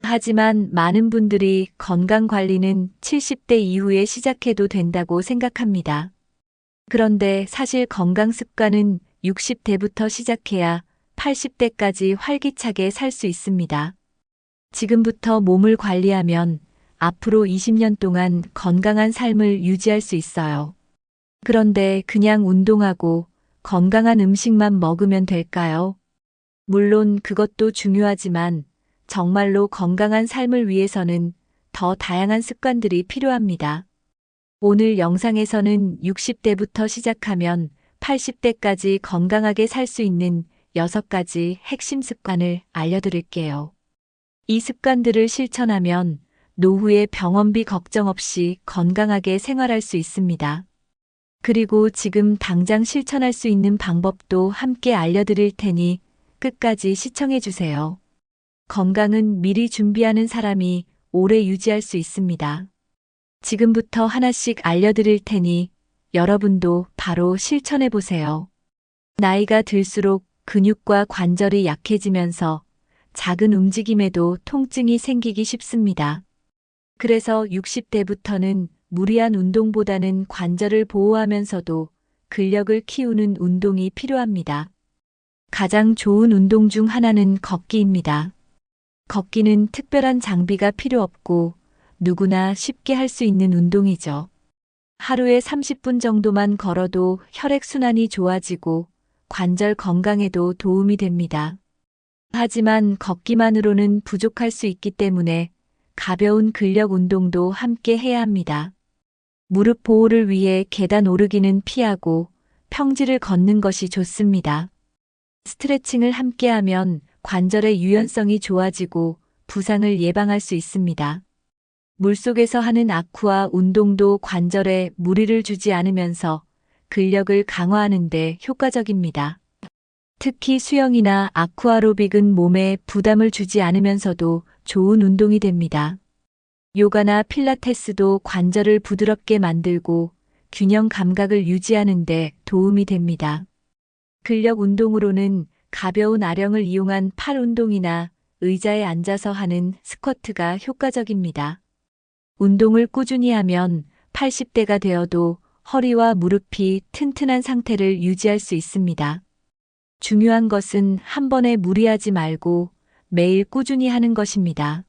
Speaker 1: 하지만 많은 분들이 건강 관리는 70대 이후에 시작해도 된다고 생각합니다. 그런데 사실 건강 습관은 60대부터 시작해야 80대까지 활기차게 살 수 있습니다. 지금부터 몸을 관리하면 앞으로 20년 동안 건강한 삶을 유지할 수 있어요. 그런데 그냥 운동하고 건강한 음식만 먹으면 될까요? 물론 그것도 중요하지만 정말로 건강한 삶을 위해서는 더 다양한 습관들이 필요합니다. 오늘 영상에서는 60대부터 시작하면 80대까지 건강하게 살 수 있는 6가지 핵심 습관을 알려드릴게요. 이 습관들을 실천하면 노후의 병원비 걱정 없이 건강하게 생활할 수 있습니다. 그리고 지금 당장 실천할 수 있는 방법도 함께 알려드릴 테니 끝까지 시청해 주세요. 건강은 미리 준비하는 사람이 오래 유지할 수 있습니다. 지금부터 하나씩 알려드릴 테니 여러분도 바로 실천해 보세요. 나이가 들수록 근육과 관절이 약해지면서 작은 움직임에도 통증이 생기기 쉽습니다. 그래서 60대부터는 무리한 운동보다는 관절을 보호하면서도 근력을 키우는 운동이 필요합니다. 가장 좋은 운동 중 하나는 걷기입니다. 걷기는 특별한 장비가 필요 없고 누구나 쉽게 할 수 있는 운동이죠. 하루에 30분 정도만 걸어도 혈액순환이 좋아지고 관절 건강에도 도움이 됩니다. 하지만 걷기만으로는 부족할 수 있기 때문에 가벼운 근력 운동도 함께 해야 합니다. 무릎 보호를 위해 계단 오르기는 피하고 평지를 걷는 것이 좋습니다. 스트레칭을 함께하면 관절의 유연성이 좋아지고 부상을 예방할 수 있습니다. 물속에서 하는 아쿠아 운동도 관절에 무리를 주지 않으면서 근력을 강화하는 데 효과적입니다. 특히 수영이나 아쿠아로빅은 몸에 부담을 주지 않으면서도 좋은 운동이 됩니다. 요가나 필라테스도 관절을 부드럽게 만들고 균형 감각을 유지하는 데 도움이 됩니다. 근력 운동으로는 가벼운 아령을 이용한 팔 운동이나 의자에 앉아서 하는 스쿼트가 효과적입니다. 운동을 꾸준히 하면 80대가 되어도 허리와 무릎이 튼튼한 상태를 유지할 수 있습니다. 중요한 것은 한 번에 무리하지 말고 매일 꾸준히 하는 것입니다.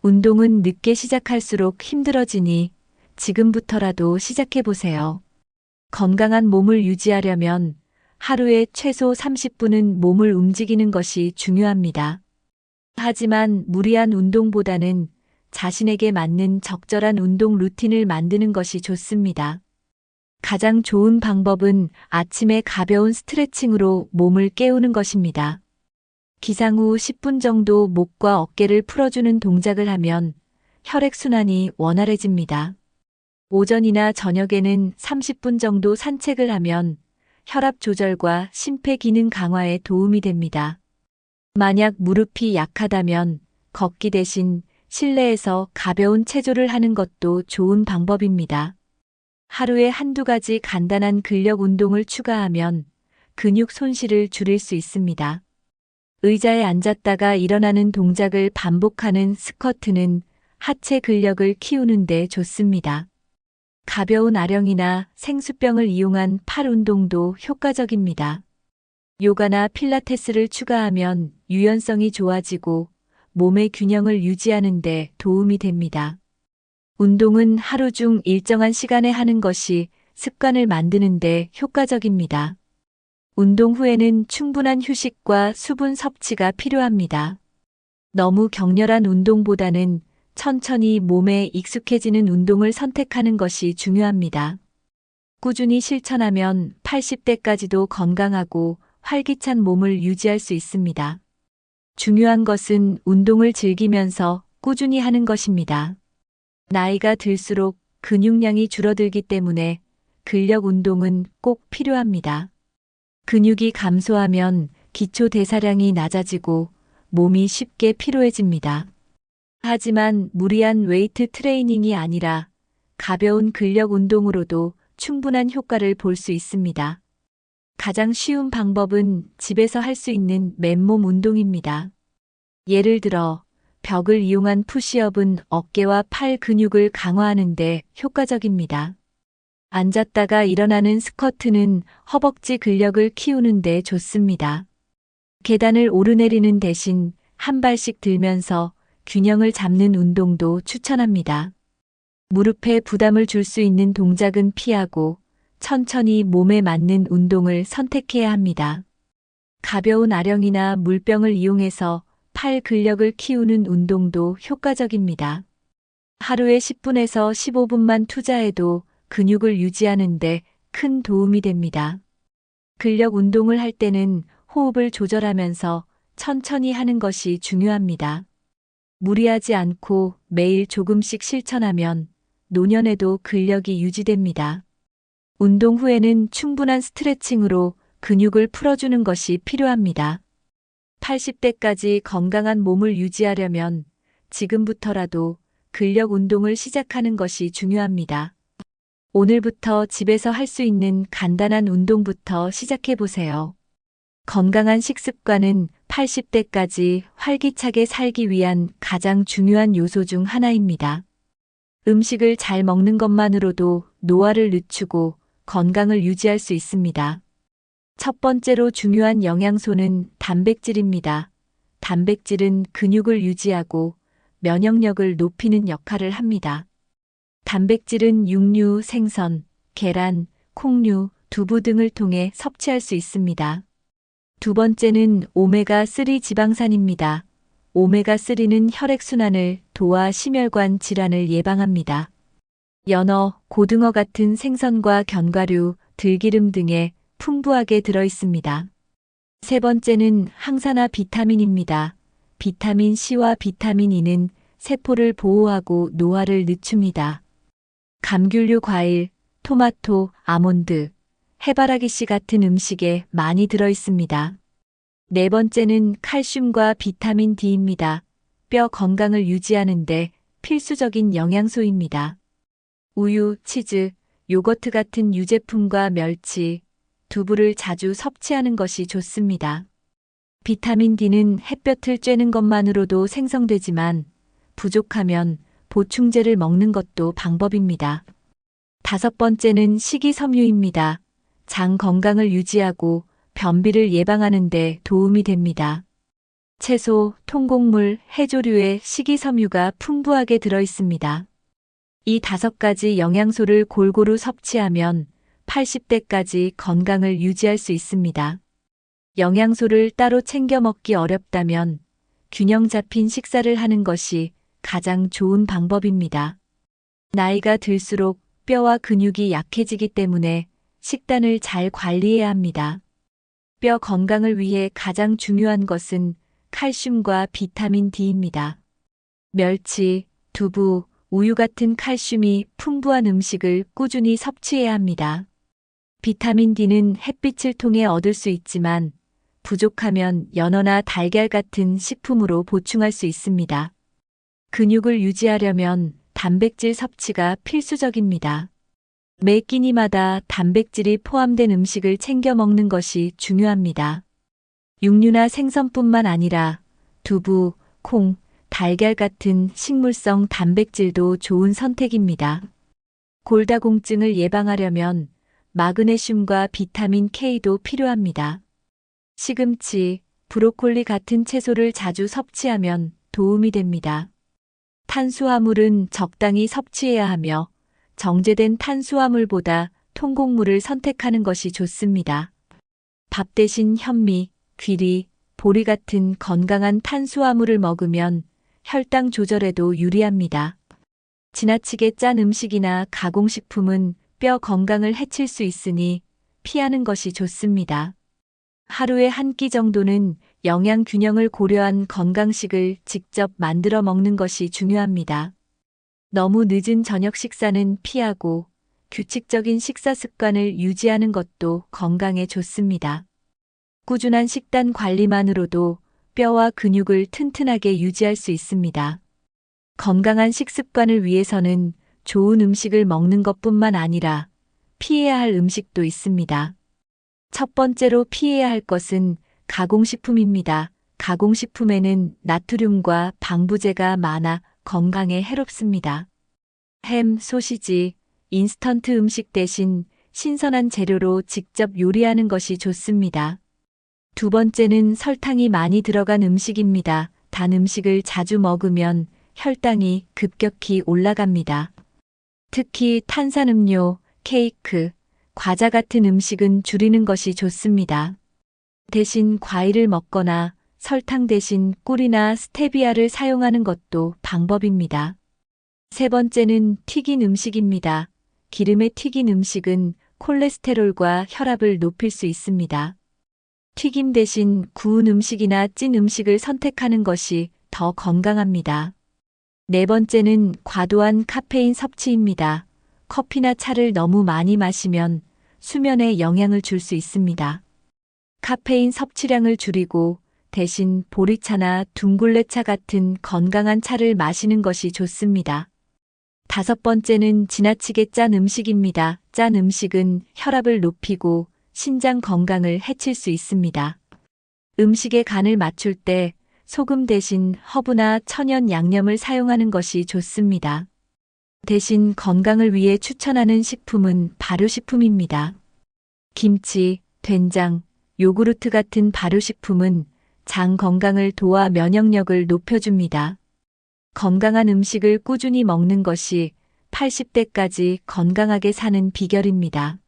Speaker 1: 운동은 늦게 시작할수록 힘들어지니 지금부터라도 시작해 보세요. 건강한 몸을 유지하려면 하루에 최소 30분은 몸을 움직이는 것이 중요합니다. 하지만 무리한 운동보다는 자신에게 맞는 적절한 운동 루틴을 만드는 것이 좋습니다. 가장 좋은 방법은 아침에 가벼운 스트레칭으로 몸을 깨우는 것입니다. 기상 후 10분 정도 목과 어깨를 풀어주는 동작을 하면 혈액순환이 원활해집니다. 오전이나 저녁에는 30분 정도 산책을 하면 혈압 조절과 심폐기능 강화에 도움이 됩니다. 만약 무릎이 약하다면 걷기 대신 실내에서 가벼운 체조를 하는 것도 좋은 방법입니다. 하루에 한두 가지 간단한 근력 운동을 추가하면 근육 손실을 줄일 수 있습니다. 의자에 앉았다가 일어나는 동작을 반복하는 스쿼트는 하체 근력을 키우는 데 좋습니다. 가벼운 아령이나 생수병을 이용한 팔 운동도 효과적입니다. 요가나 필라테스를 추가하면 유연성이 좋아지고 몸의 균형을 유지하는 데 도움이 됩니다. 운동은 하루 중 일정한 시간에 하는 것이 습관을 만드는 데 효과적입니다. 운동 후에는 충분한 휴식과 수분 섭취가 필요합니다. 너무 격렬한 운동보다는 천천히 몸에 익숙해지는 운동을 선택하는 것이 중요합니다. 꾸준히 실천하면 80대까지도 건강하고 활기찬 몸을 유지할 수 있습니다. 중요한 것은 운동을 즐기면서 꾸준히 하는 것입니다. 나이가 들수록 근육량이 줄어들기 때문에 근력 운동은 꼭 필요합니다. 근육이 감소하면 기초 대사량이 낮아지고 몸이 쉽게 피로해집니다. 하지만 무리한 웨이트 트레이닝이 아니라 가벼운 근력 운동으로도 충분한 효과를 볼 수 있습니다. 가장 쉬운 방법은 집에서 할 수 있는 맨몸 운동입니다. 예를 들어 벽을 이용한 푸시업은 어깨와 팔 근육을 강화하는 데 효과적입니다. 앉았다가 일어나는 스쿼트는 허벅지 근력을 키우는 데 좋습니다. 계단을 오르내리는 대신 한 발씩 들면서 균형을 잡는 운동도 추천합니다. 무릎에 부담을 줄 수 있는 동작은 피하고 천천히 몸에 맞는 운동을 선택해야 합니다. 가벼운 아령이나 물병을 이용해서 팔 근력을 키우는 운동도 효과적입니다. 하루에 10분에서 15분만 투자해도 근육을 유지하는 데 큰 도움이 됩니다. 근력 운동을 할 때는 호흡을 조절하면서 천천히 하는 것이 중요합니다. 무리하지 않고 매일 조금씩 실천하면 노년에도 근력이 유지됩니다. 운동 후에는 충분한 스트레칭으로 근육을 풀어주는 것이 필요합니다. 80대까지 건강한 몸을 유지하려면 지금부터라도 근력 운동을 시작하는 것이 중요합니다. 오늘부터 집에서 할 수 있는 간단한 운동부터 시작해 보세요. 건강한 식습관은 80대까지 활기차게 살기 위한 가장 중요한 요소 중 하나입니다. 음식을 잘 먹는 것만으로도 노화를 늦추고 건강을 유지할 수 있습니다. 첫 번째로 중요한 영양소는 단백질입니다. 단백질은 근육을 유지하고 면역력을 높이는 역할을 합니다. 단백질은 육류, 생선, 계란, 콩류, 두부 등을 통해 섭취할 수 있습니다. 두 번째는 오메가3 지방산입니다. 오메가3는 혈액순환을 도와 심혈관 질환을 예방합니다. 연어, 고등어 같은 생선과 견과류, 들기름 등에 풍부하게 들어 있습니다. 세 번째는 항산화 비타민입니다. 비타민 C와 비타민 E는 세포를 보호하고 노화를 늦춥니다. 감귤류 과일, 토마토, 아몬드, 해바라기 씨 같은 음식에 많이 들어 있습니다. 네 번째는 칼슘과 비타민 D입니다. 뼈 건강을 유지하는 데 필수적인 영양소입니다. 우유, 치즈, 요거트 같은 유제품과 멸치, 두부를 자주 섭취하는 것이 좋습니다. 비타민 D는 햇볕을 쬐는 것만으로도 생성되지만 부족하면 보충제를 먹는 것도 방법입니다. 다섯 번째는 식이섬유입니다. 장 건강을 유지하고 변비를 예방하는 데 도움이 됩니다. 채소, 통곡물, 해조류에 식이섬유가 풍부하게 들어 있습니다. 이 5가지 영양소를 골고루 섭취하면 80대까지 건강을 유지할 수 있습니다. 영양소를 따로 챙겨 먹기 어렵다면 균형 잡힌 식사를 하는 것이 가장 좋은 방법입니다. 나이가 들수록 뼈와 근육이 약해지기 때문에 식단을 잘 관리해야 합니다. 뼈 건강을 위해 가장 중요한 것은 칼슘과 비타민 D입니다. 멸치, 두부, 우유 같은 칼슘이 풍부한 음식을 꾸준히 섭취해야 합니다. 비타민 D는 햇빛을 통해 얻을 수 있지만 부족하면 연어나 달걀 같은 식품으로 보충할 수 있습니다. 근육을 유지하려면 단백질 섭취가 필수적입니다. 매 끼니마다 단백질이 포함된 음식을 챙겨 먹는 것이 중요합니다. 육류나 생선뿐만 아니라 두부, 콩, 달걀 같은 식물성 단백질도 좋은 선택입니다. 골다공증을 예방하려면 마그네슘과 비타민 K도 필요합니다. 시금치, 브로콜리 같은 채소를 자주 섭취하면 도움이 됩니다. 탄수화물은 적당히 섭취해야 하며 정제된 탄수화물보다 통곡물을 선택하는 것이 좋습니다. 밥 대신 현미, 귀리, 보리 같은 건강한 탄수화물을 먹으면 혈당 조절에도 유리합니다. 지나치게 짠 음식이나 가공식품은 뼈 건강을 해칠 수 있으니 피하는 것이 좋습니다. 하루에 한 끼 정도는 영양 균형을 고려한 건강식을 직접 만들어 먹는 것이 중요합니다. 너무 늦은 저녁 식사는 피하고 규칙적인 식사 습관을 유지하는 것도 건강에 좋습니다. 꾸준한 식단 관리만으로도 뼈와 근육을 튼튼하게 유지할 수 있습니다. 건강한 식습관을 위해서는 좋은 음식을 먹는 것뿐만 아니라 피해야 할 음식도 있습니다. 첫 번째로 피해야 할 것은 가공식품입니다. 가공식품에는 나트륨과 방부제가 많아 건강에 해롭습니다. 햄, 소시지, 인스턴트 음식 대신 신선한 재료로 직접 요리하는 것이 좋습니다. 두 번째는 설탕이 많이 들어간 음식입니다. 단 음식을 자주 먹으면 혈당이 급격히 올라갑니다. 특히 탄산음료, 케이크, 과자 같은 음식은 줄이는 것이 좋습니다. 대신 과일을 먹거나 설탕 대신 꿀이나 스테비아를 사용하는 것도 방법입니다. 세 번째는 튀긴 음식입니다. 기름에 튀긴 음식은 콜레스테롤과 혈압을 높일 수 있습니다. 튀김 대신 구운 음식이나 찐 음식을 선택하는 것이 더 건강합니다. 네 번째는 과도한 카페인 섭취입니다. 커피나 차를 너무 많이 마시면 수면에 영향을 줄 수 있습니다. 카페인 섭취량을 줄이고 대신 보리차나 둥글레차 같은 건강한 차를 마시는 것이 좋습니다. 다섯 번째는 지나치게 짠 음식입니다. 짠 음식은 혈압을 높이고 신장 건강을 해칠 수 있습니다. 음식의 간을 맞출 때 소금 대신 허브나 천연 양념을 사용하는 것이 좋습니다. 대신 건강을 위해 추천하는 식품은 발효식품입니다. 김치, 된장, 요구르트 같은 발효식품은 장 건강을 도와 면역력을 높여줍니다. 건강한 음식을 꾸준히 먹는 것이 80대까지 건강하게 사는 비결입니다.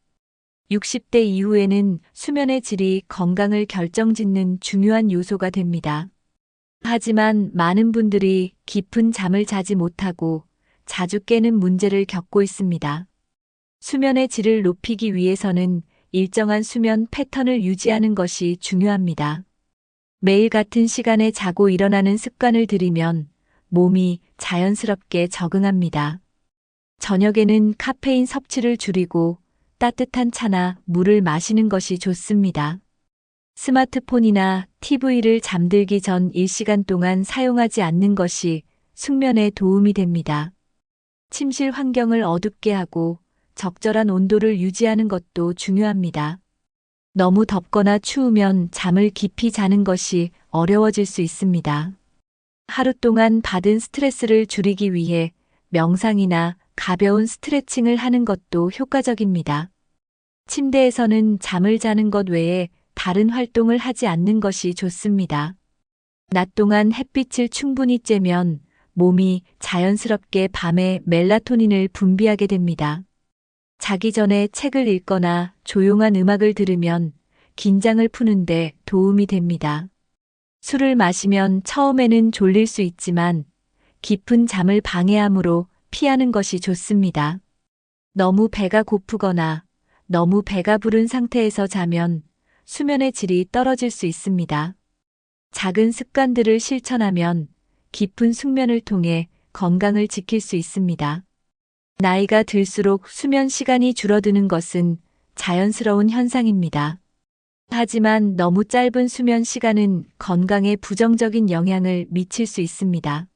Speaker 1: 60대 이후에는 수면의 질이 건강을 결정짓는 중요한 요소가 됩니다. 하지만 많은 분들이 깊은 잠을 자지 못하고 자주 깨는 문제를 겪고 있습니다. 수면의 질을 높이기 위해서는 일정한 수면 패턴을 유지하는 것이 중요합니다. 매일 같은 시간에 자고 일어나는 습관을 들이면 몸이 자연스럽게 적응합니다. 저녁에는 카페인 섭취를 줄이고 따뜻한 차나 물을 마시는 것이 좋습니다. 스마트폰이나 TV를 잠들기 전 1시간 동안 사용하지 않는 것이 숙면에 도움이 됩니다. 침실 환경을 어둡게 하고 적절한 온도를 유지하는 것도 중요합니다. 너무 덥거나 추우면 잠을 깊이 자는 것이 어려워질 수 있습니다. 하루 동안 받은 스트레스를 줄이기 위해 명상이나 가벼운 스트레칭을 하는 것도 효과적입니다. 침대에서는 잠을 자는 것 외에 다른 활동을 하지 않는 것이 좋습니다. 낮 동안 햇빛을 충분히 쬐면 몸이 자연스럽게 밤에 멜라토닌을 분비하게 됩니다. 자기 전에 책을 읽거나 조용한 음악을 들으면 긴장을 푸는데 도움이 됩니다. 술을 마시면 처음에는 졸릴 수 있지만 깊은 잠을 방해하므로 피하는 것이 좋습니다. 너무 배가 고프거나 너무 배가 부른 상태에서 자면 수면의 질이 떨어질 수 있습니다. 작은 습관들을 실천하면 깊은 숙면을 통해 건강을 지킬 수 있습니다. 나이가 들수록 수면 시간이 줄어드는 것은 자연스러운 현상입니다. 하지만 너무 짧은 수면 시간은 건강에 부정적인 영향을 미칠 수 있습니다.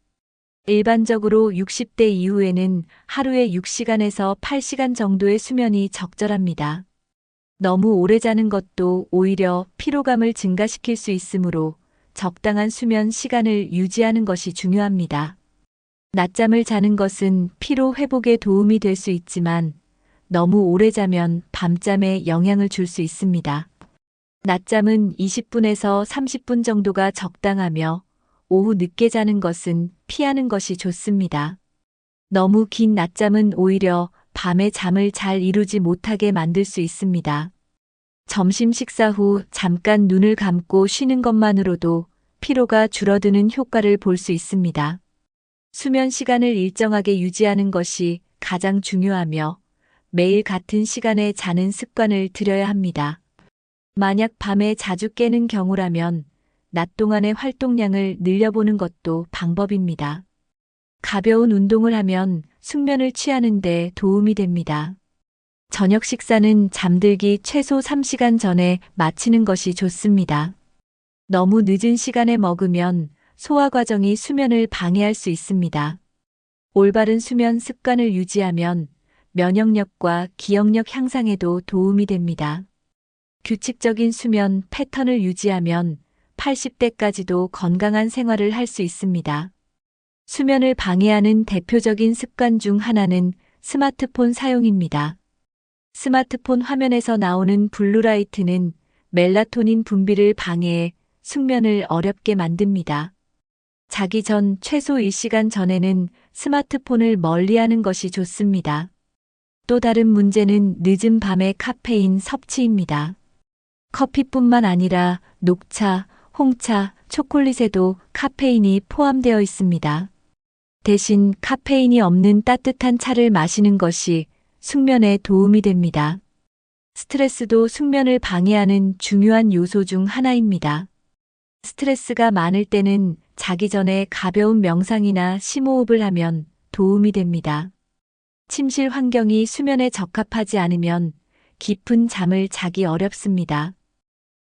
Speaker 1: 일반적으로 60대 이후에는 하루에 6시간에서 8시간 정도의 수면이 적절합니다. 너무 오래 자는 것도 오히려 피로감을 증가시킬 수 있으므로 적당한 수면 시간을 유지하는 것이 중요합니다. 낮잠을 자는 것은 피로 회복에 도움이 될 수 있지만 너무 오래 자면 밤잠에 영향을 줄 수 있습니다. 낮잠은 20분에서 30분 정도가 적당하며 오후 늦게 자는 것은 피하는 것이 좋습니다. 너무 긴 낮잠은 오히려 밤에 잠을 잘 이루지 못하게 만들 수 있습니다. 점심 식사 후 잠깐 눈을 감고 쉬는 것만으로도 피로가 줄어드는 효과를 볼 수 있습니다. 수면 시간을 일정하게 유지하는 것이 가장 중요하며 매일 같은 시간에 자는 습관을 들여야 합니다. 만약 밤에 자주 깨는 경우라면 낮 동안의 활동량을 늘려보는 것도 방법입니다. 가벼운 운동을 하면 숙면을 취하는 데 도움이 됩니다. 저녁 식사는 잠들기 최소 3시간 전에 마치는 것이 좋습니다. 너무 늦은 시간에 먹으면 소화 과정이 수면을 방해할 수 있습니다. 올바른 수면 습관을 유지하면 면역력과 기억력 향상에도 도움이 됩니다. 규칙적인 수면 패턴을 유지하면 80대까지도 건강한 생활을 할 수 있습니다. 수면을 방해하는 대표적인 습관 중 하나는 스마트폰 사용입니다. 스마트폰 화면에서 나오는 블루라이트는 멜라토닌 분비를 방해해 숙면을 어렵게 만듭니다. 자기 전 최소 1시간 전에는 스마트폰을 멀리하는 것이 좋습니다. 또 다른 문제는 늦은 밤의 카페인 섭취입니다. 커피뿐만 아니라 녹차, 홍차, 초콜릿에도 카페인이 포함되어 있습니다. 대신 카페인이 없는 따뜻한 차를 마시는 것이 숙면에 도움이 됩니다. 스트레스도 숙면을 방해하는 중요한 요소 중 하나입니다. 스트레스가 많을 때는 자기 전에 가벼운 명상이나 심호흡을 하면 도움이 됩니다. 침실 환경이 수면에 적합하지 않으면 깊은 잠을 자기 어렵습니다.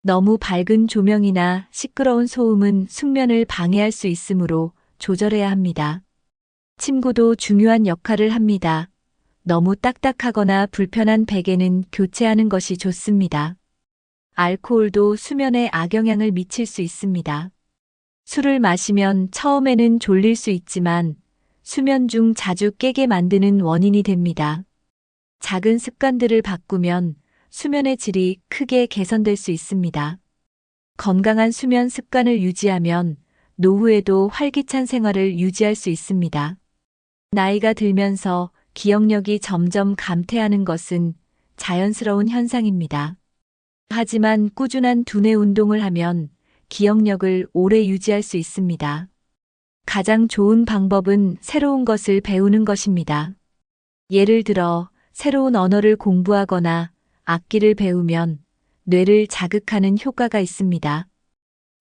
Speaker 1: 너무 밝은 조명이나 시끄러운 소음은 숙면을 방해할 수 있으므로 조절해야 합니다. 침구도 중요한 역할을 합니다. 너무 딱딱하거나 불편한 베개는 교체하는 것이 좋습니다. 알코올도 수면에 악영향을 미칠 수 있습니다. 술을 마시면 처음에는 졸릴 수 있지만 수면 중 자주 깨게 만드는 원인이 됩니다. 작은 습관들을 바꾸면 수면의 질이 크게 개선될 수 있습니다. 건강한 수면 습관을 유지하면 노후에도 활기찬 생활을 유지할 수 있습니다. 나이가 들면서 기억력이 점점 감퇴하는 것은 자연스러운 현상입니다. 하지만 꾸준한 두뇌 운동을 하면 기억력을 오래 유지할 수 있습니다. 가장 좋은 방법은 새로운 것을 배우는 것입니다. 예를 들어 새로운 언어를 공부하거나 악기를 배우면 뇌를 자극하는 효과가 있습니다.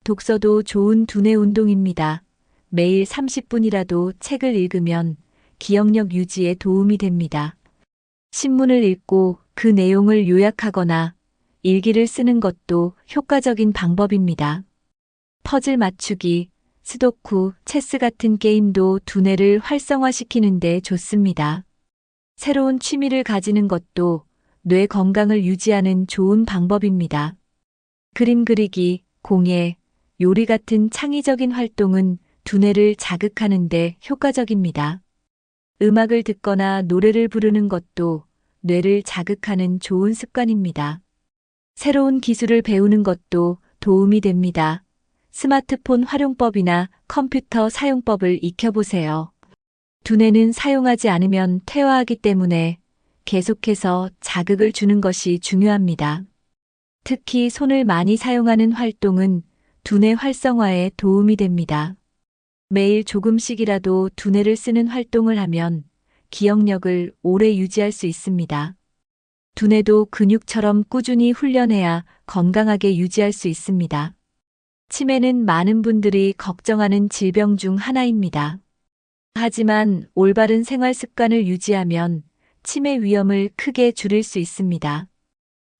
Speaker 1: 독서도 좋은 두뇌 운동입니다. 매일 30분이라도 책을 읽으면 기억력 유지에 도움이 됩니다. 신문을 읽고 그 내용을 요약하거나 일기를 쓰는 것도 효과적인 방법입니다. 퍼즐 맞추기, 스도쿠, 체스 같은 게임도 두뇌를 활성화시키는 데 좋습니다. 새로운 취미를 가지는 것도 뇌 건강을 유지하는 좋은 방법입니다. 그림 그리기, 공예, 요리 같은 창의적인 활동은 두뇌를 자극하는 데 효과적입니다. 음악을 듣거나 노래를 부르는 것도 뇌를 자극하는 좋은 습관입니다. 새로운 기술을 배우는 것도 도움이 됩니다. 스마트폰 활용법이나 컴퓨터 사용법을 익혀보세요. 두뇌는 사용하지 않으면 퇴화하기 때문에 계속해서 자극을 주는 것이 중요합니다. 특히 손을 많이 사용하는 활동은 두뇌 활성화에 도움이 됩니다. 매일 조금씩이라도 두뇌를 쓰는 활동을 하면 기억력을 오래 유지할 수 있습니다. 두뇌도 근육처럼 꾸준히 훈련해야 건강하게 유지할 수 있습니다. 치매는 많은 분들이 걱정하는 질병 중 하나입니다. 하지만 올바른 생활 습관을 유지하면 치매 위험을 크게 줄일 수 있습니다.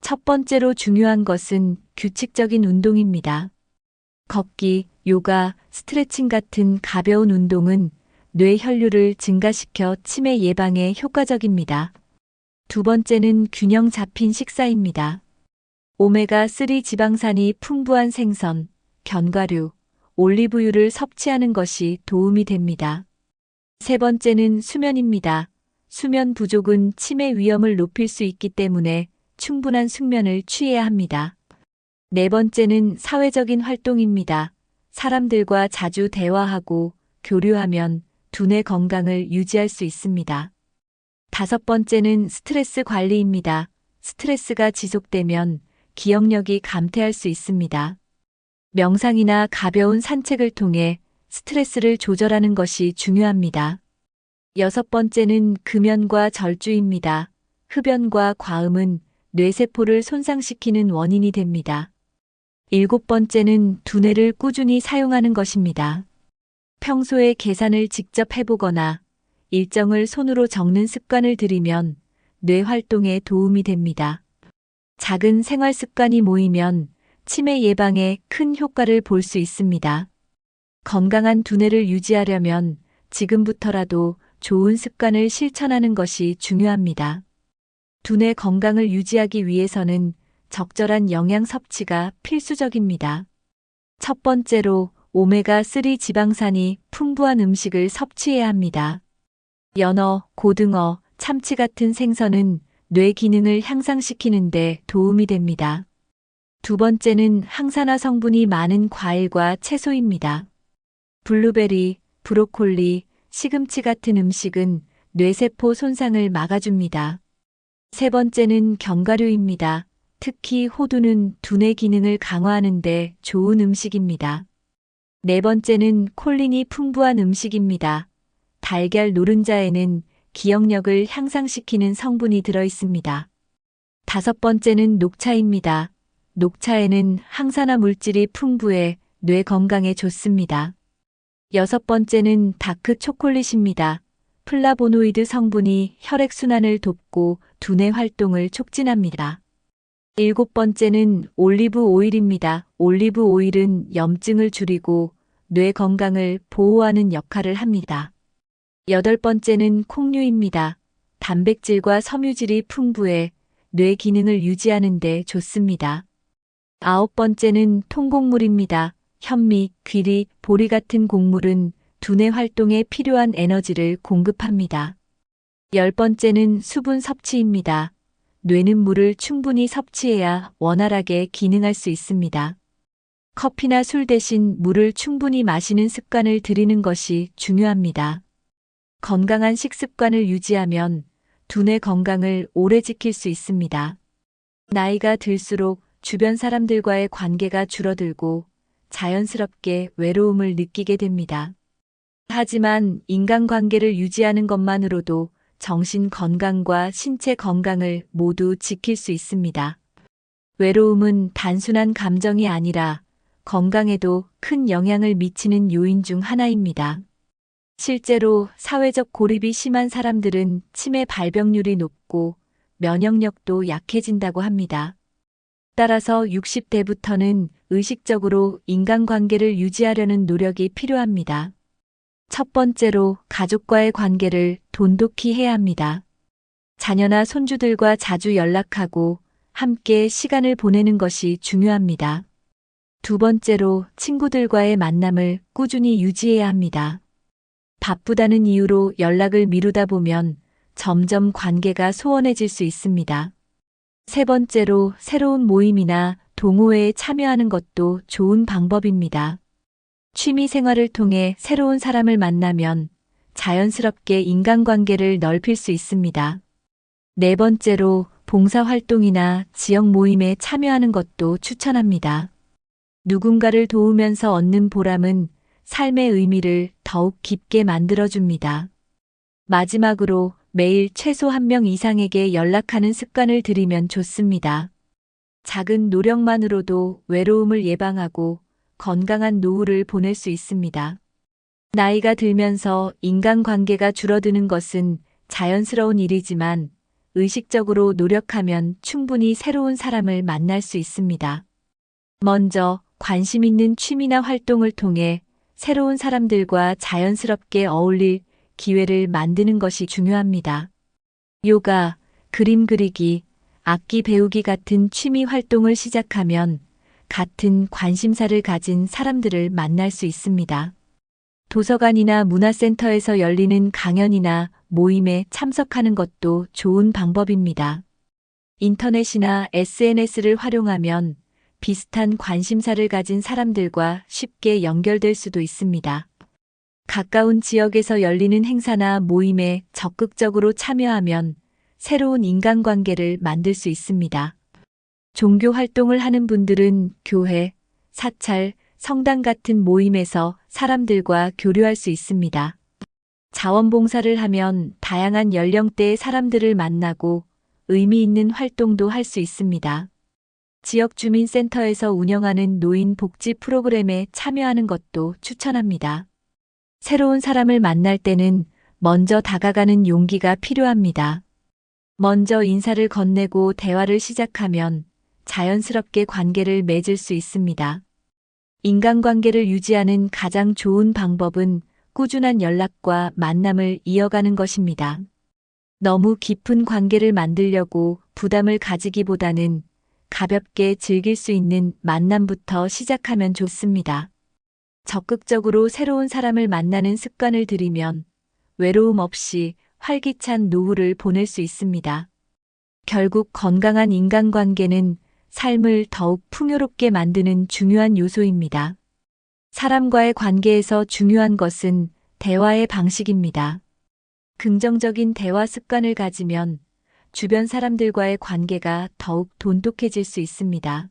Speaker 1: 첫 번째로 중요한 것은 규칙적인 운동입니다. 걷기, 요가, 스트레칭 같은 가벼운 운동은 뇌 혈류를 증가시켜 치매 예방에 효과적입니다. 두 번째는 균형 잡힌 식사입니다. 오메가3 지방산이 풍부한 생선, 견과류, 올리브유를 섭취하는 것이 도움이 됩니다. 세 번째는 수면입니다. 수면 부족은 치매 위험을 높일 수 있기 때문에 충분한 숙면을 취해야 합니다. 네 번째는 사회적인 활동입니다. 사람들과 자주 대화하고 교류하면 두뇌 건강을 유지할 수 있습니다. 다섯 번째는 스트레스 관리입니다. 스트레스가 지속되면 기억력이 감퇴할 수 있습니다. 명상이나 가벼운 산책을 통해 스트레스를 조절하는 것이 중요합니다. 여섯 번째는 금연과 절주입니다. 흡연과 과음은 뇌세포를 손상시키는 원인이 됩니다. 일곱 번째는 두뇌를 꾸준히 사용하는 것입니다. 평소에 계산을 직접 해보거나 일정을 손으로 적는 습관을 들이면 뇌 활동에 도움이 됩니다. 작은 생활 습관이 모이면 치매 예방에 큰 효과를 볼 수 있습니다. 건강한 두뇌를 유지하려면 지금부터라도 좋은 습관을 실천하는 것이 중요합니다. 두뇌 건강을 유지하기 위해서는 적절한 영양 섭취가 필수적입니다. 첫 번째로 오메가3 지방산이 풍부한 음식을 섭취해야 합니다. 연어, 고등어, 참치 같은 생선은 뇌 기능을 향상시키는 데 도움이 됩니다. 두 번째는 항산화 성분이 많은 과일과 채소입니다. 블루베리, 브로콜리, 시금치 같은 음식은 뇌세포 손상을 막아줍니다. 세 번째는 견과류입니다. 특히 호두는 두뇌 기능을 강화하는 데 좋은 음식입니다. 네 번째는 콜린이 풍부한 음식입니다. 달걀 노른자에는 기억력을 향상시키는 성분이 들어 있습니다. 다섯 번째는 녹차입니다. 녹차에는 항산화 물질이 풍부해 뇌 건강에 좋습니다. 여섯 번째는 다크 초콜릿입니다. 플라보노이드 성분이 혈액순환을 돕고 두뇌 활동을 촉진합니다. 일곱 번째는 올리브 오일입니다. 올리브 오일은 염증을 줄이고 뇌 건강을 보호하는 역할을 합니다. 여덟 번째는 콩류입니다. 단백질과 섬유질이 풍부해 뇌 기능을 유지하는 데 좋습니다. 아홉 번째는 통곡물입니다. 현미, 귀리, 보리 같은 곡물은 두뇌 활동에 필요한 에너지를 공급합니다. 10번째는 수분 섭취입니다. 뇌는 물을 충분히 섭취해야 원활하게 기능할 수 있습니다. 커피나 술 대신 물을 충분히 마시는 습관을 들이는 것이 중요합니다. 건강한 식습관을 유지하면 두뇌 건강을 오래 지킬 수 있습니다. 나이가 들수록 주변 사람들과의 관계가 줄어들고 자연스럽게 외로움을 느끼게 됩니다. 하지만 인간관계를 유지하는 것만으로도 정신 건강과 신체 건강을 모두 지킬 수 있습니다. 외로움은 단순한 감정이 아니라 건강에도 큰 영향을 미치는 요인 중 하나입니다. 실제로 사회적 고립이 심한 사람들은 치매 발병률이 높고 면역력도 약해진다고 합니다. 따라서 60대부터는 의식적으로 인간관계를 유지하려는 노력이 필요합니다. 첫 번째로 가족과의 관계를 돈독히 해야 합니다. 자녀나 손주들과 자주 연락하고 함께 시간을 보내는 것이 중요합니다. 두 번째로 친구들과의 만남을 꾸준히 유지해야 합니다. 바쁘다는 이유로 연락을 미루다 보면 점점 관계가 소원해질 수 있습니다. 세 번째로 새로운 모임이나 동호회에 참여하는 것도 좋은 방법입니다. 취미 생활을 통해 새로운 사람을 만나면 자연스럽게 인간관계를 넓힐 수 있습니다. 네 번째로 봉사활동이나 지역 모임에 참여하는 것도 추천합니다. 누군가를 도우면서 얻는 보람은 삶의 의미를 더욱 깊게 만들어줍니다. 마지막으로 매일 최소 1명 이상에게 연락하는 습관을 들이면 좋습니다. 작은 노력만으로도 외로움을 예방하고 건강한 노후를 보낼 수 있습니다. 나이가 들면서 인간관계가 줄어드는 것은 자연스러운 일이지만 의식적으로 노력하면 충분히 새로운 사람을 만날 수 있습니다. 먼저 관심 있는 취미나 활동을 통해 새로운 사람들과 자연스럽게 어울릴 기회를 만드는 것이 중요합니다. 요가, 그림 그리기, 악기 배우기 같은 취미 활동을 시작하면 같은 관심사를 가진 사람들을 만날 수 있습니다. 도서관이나 문화센터에서 열리는 강연이나 모임에 참석하는 것도 좋은 방법입니다. 인터넷이나 SNS를 활용하면 비슷한 관심사를 가진 사람들과 쉽게 연결될 수도 있습니다. 가까운 지역에서 열리는 행사나 모임에 적극적으로 참여하면 새로운 인간관계를 만들 수 있습니다. 종교 활동을 하는 분들은 교회, 사찰, 성당 같은 모임에서 사람들과 교류할 수 있습니다. 자원봉사를 하면 다양한 연령대의 사람들을 만나고 의미 있는 활동도 할 수 있습니다. 지역주민센터에서 운영하는 노인 복지 프로그램에 참여하는 것도 추천합니다. 새로운 사람을 만날 때는 먼저 다가가는 용기가 필요합니다. 먼저 인사를 건네고 대화를 시작하면 자연스럽게 관계를 맺을 수 있습니다. 인간관계를 유지하는 가장 좋은 방법은 꾸준한 연락과 만남을 이어가는 것입니다. 너무 깊은 관계를 만들려고 부담을 가지기보다는 가볍게 즐길 수 있는 만남부터 시작하면 좋습니다. 적극적으로 새로운 사람을 만나는 습관을 들이면 외로움 없이 활기찬 노후를 보낼 수 있습니다. 결국 건강한 인간관계는 삶을 더욱 풍요롭게 만드는 중요한 요소입니다. 사람과의 관계에서 중요한 것은 대화의 방식입니다. 긍정적인 대화 습관을 가지면 주변 사람들과의 관계가 더욱 돈독해질 수 있습니다.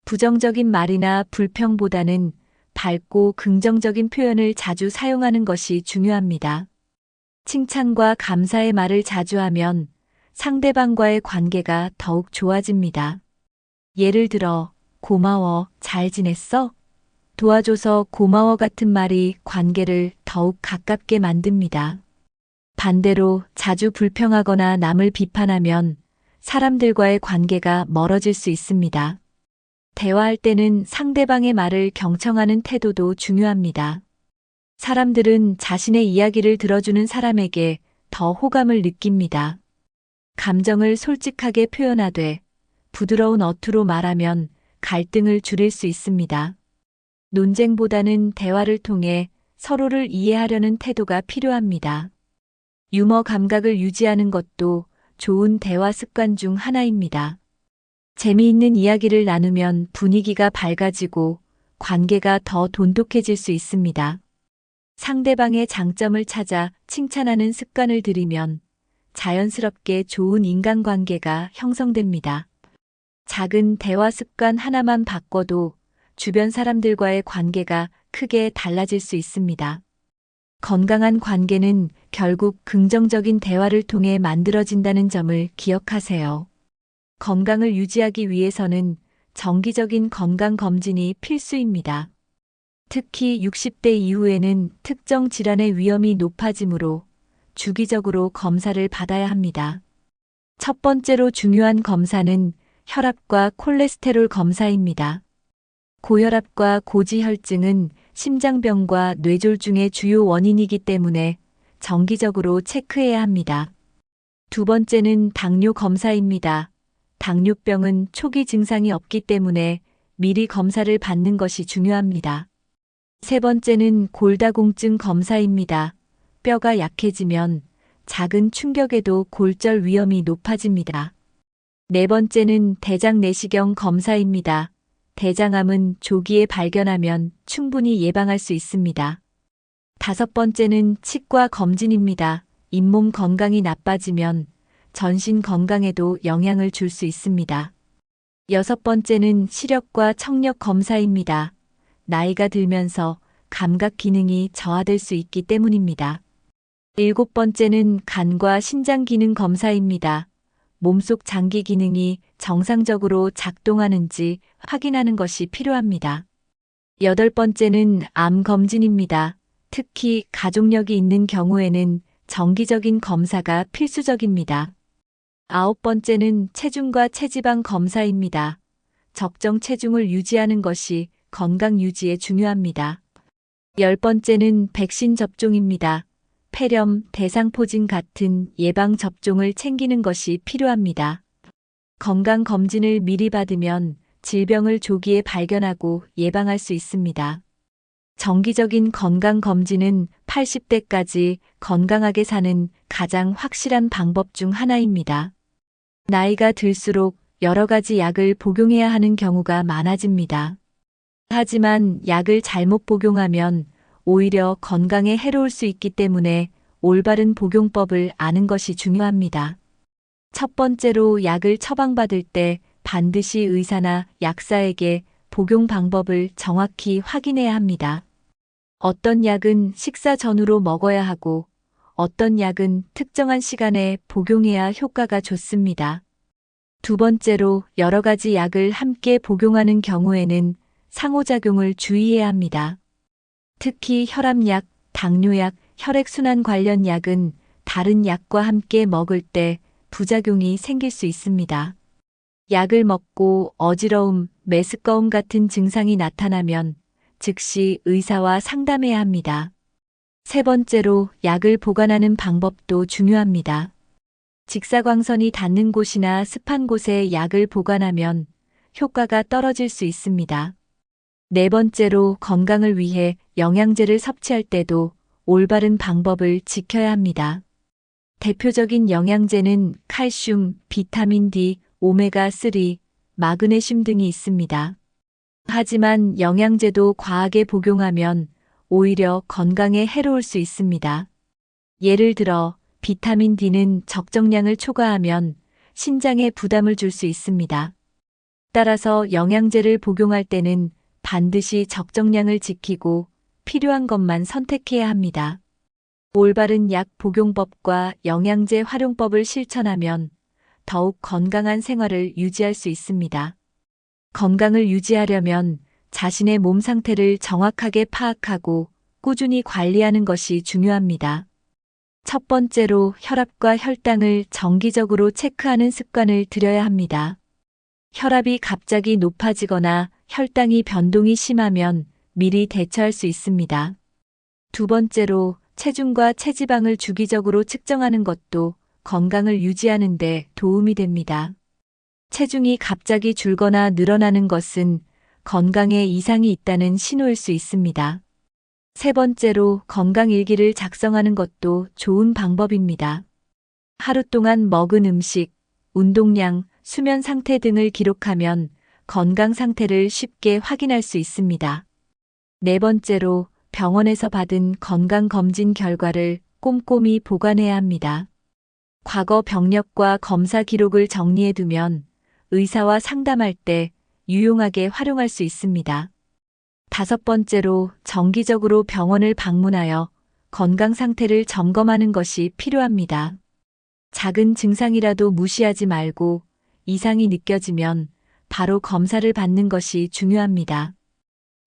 Speaker 1: 부정적인 말이나 불평보다는 밝고 긍정적인 표현을 자주 사용하는 것이 중요합니다. 칭찬과 감사의 말을 자주 하면 상대방과의 관계가 더욱 좋아집니다. 예를 들어, 고마워, 잘 지냈어? 도와줘서 고마워 같은 말이 관계를 더욱 가깝게 만듭니다. 반대로 자주 불평하거나 남을 비판하면 사람들과의 관계가 멀어질 수 있습니다. 대화할 때는 상대방의 말을 경청하는 태도도 중요합니다. 사람들은 자신의 이야기를 들어주는 사람에게 더 호감을 느낍니다. 감정을 솔직하게 표현하되 부드러운 어투로 말하면 갈등을 줄일 수 있습니다. 논쟁보다는 대화를 통해 서로를 이해하려는 태도가 필요합니다. 유머 감각을 유지하는 것도 좋은 대화 습관 중 하나입니다. 재미있는 이야기를 나누면 분위기가 밝아지고 관계가 더 돈독해질 수 있습니다. 상대방의 장점을 찾아 칭찬하는 습관을 들이면 자연스럽게 좋은 인간관계가 형성됩니다. 작은 대화 습관 하나만 바꿔도 주변 사람들과의 관계가 크게 달라질 수 있습니다. 건강한 관계는 결국 긍정적인 대화를 통해 만들어진다는 점을 기억하세요. 건강을 유지하기 위해서는 정기적인 건강검진이 필수입니다. 특히 60대 이후에는 특정 질환의 위험이 높아지므로 주기적으로 검사를 받아야 합니다. 첫 번째로 중요한 검사는 혈압과 콜레스테롤 검사입니다. 고혈압과 고지혈증은 심장병과 뇌졸중의 주요 원인이기 때문에 정기적으로 체크해야 합니다. 두 번째는 당뇨 검사입니다. 당뇨병은 초기 증상이 없기 때문에 미리 검사를 받는 것이 중요합니다. 세 번째는 골다공증 검사입니다. 뼈가 약해지면 작은 충격에도 골절 위험이 높아집니다. 네 번째는 대장 내시경 검사입니다. 대장암은 조기에 발견하면 충분히 예방할 수 있습니다. 다섯 번째는 치과 검진입니다. 잇몸 건강이 나빠지면 전신 건강에도 영향을 줄 수 있습니다. 여섯 번째는 시력과 청력 검사입니다. 나이가 들면서 감각 기능이 저하될 수 있기 때문입니다. 일곱 번째는 간과 신장 기능 검사입니다. 몸속 장기 기능이 정상적으로 작동하는지 확인하는 것이 필요합니다. 여덟 번째는 암 검진입니다. 특히 가족력이 있는 경우에는 정기적인 검사가 필수적입니다. 아홉 번째는 체중과 체지방 검사입니다. 적정 체중을 유지하는 것이 건강 유지에 중요합니다. 열 번째는 백신 접종입니다. 폐렴, 대상포진 같은 예방 접종을 챙기는 것이 필요합니다. 건강 검진을 미리 받으면 질병을 조기에 발견하고 예방할 수 있습니다. 정기적인 건강 검진은 80대까지 건강하게 사는 가장 확실한 방법 중 하나입니다. 나이가 들수록 여러 가지 약을 복용해야 하는 경우가 많아집니다. 하지만 약을 잘못 복용하면 오히려 건강에 해로울 수 있기 때문에 올바른 복용법을 아는 것이 중요합니다. 첫 번째로 약을 처방받을 때 반드시 의사나 약사에게 복용 방법을 정확히 확인해야 합니다. 어떤 약은 식사 전후로 먹어야 하고 어떤 약은 특정한 시간에 복용해야 효과가 좋습니다. 두 번째로 여러 가지 약을 함께 복용하는 경우에는 상호작용을 주의해야 합니다. 특히 혈압약, 당뇨약, 혈액순환 관련 약은 다른 약과 함께 먹을 때 부작용이 생길 수 있습니다. 약을 먹고 어지러움, 메스꺼움 같은 증상이 나타나면 즉시 의사와 상담해야 합니다. 세 번째로 약을 보관하는 방법도 중요합니다. 직사광선이 닿는 곳이나 습한 곳에 약을 보관하면 효과가 떨어질 수 있습니다. 네 번째로 건강을 위해 영양제를 섭취할 때도 올바른 방법을 지켜야 합니다. 대표적인 영양제는 칼슘, 비타민 D, 오메가3, 마그네슘 등이 있습니다. 하지만 영양제도 과하게 복용하면 오히려 건강에 해로울 수 있습니다. 예를 들어 비타민 D는 적정량을 초과하면 신장에 부담을 줄 수 있습니다. 따라서 영양제를 복용할 때는 반드시 적정량을 지키고 필요한 것만 선택해야 합니다. 올바른 약 복용법과 영양제 활용법을 실천하면 더욱 건강한 생활을 유지할 수 있습니다. 건강을 유지하려면 자신의 몸 상태를 정확하게 파악하고 꾸준히 관리하는 것이 중요합니다. 첫 번째로 혈압과 혈당을 정기적으로 체크하는 습관을 들여야 합니다. 혈압이 갑자기 높아지거나 혈당이 변동이 심하면 미리 대처할 수 있습니다. 두 번째로 체중과 체지방을 주기적으로 측정하는 것도 건강을 유지하는 데 도움이 됩니다. 체중이 갑자기 줄거나 늘어나는 것은 건강에 이상이 있다는 신호일 수 있습니다. 세 번째로 건강일기를 작성하는 것도 좋은 방법입니다. 하루 동안 먹은 음식, 운동량, 수면 상태 등을 기록하면 건강 상태를 쉽게 확인할 수 있습니다. 네 번째로 병원에서 받은 건강검진 결과를 꼼꼼히 보관해야 합니다. 과거 병력과 검사 기록을 정리해두면 의사와 상담할 때 유용하게 활용할 수 있습니다. 다섯 번째로 정기적으로 병원을 방문하여 건강 상태를 점검하는 것이 필요합니다. 작은 증상이라도 무시하지 말고 이상이 느껴지면 바로 검사를 받는 것이 중요합니다.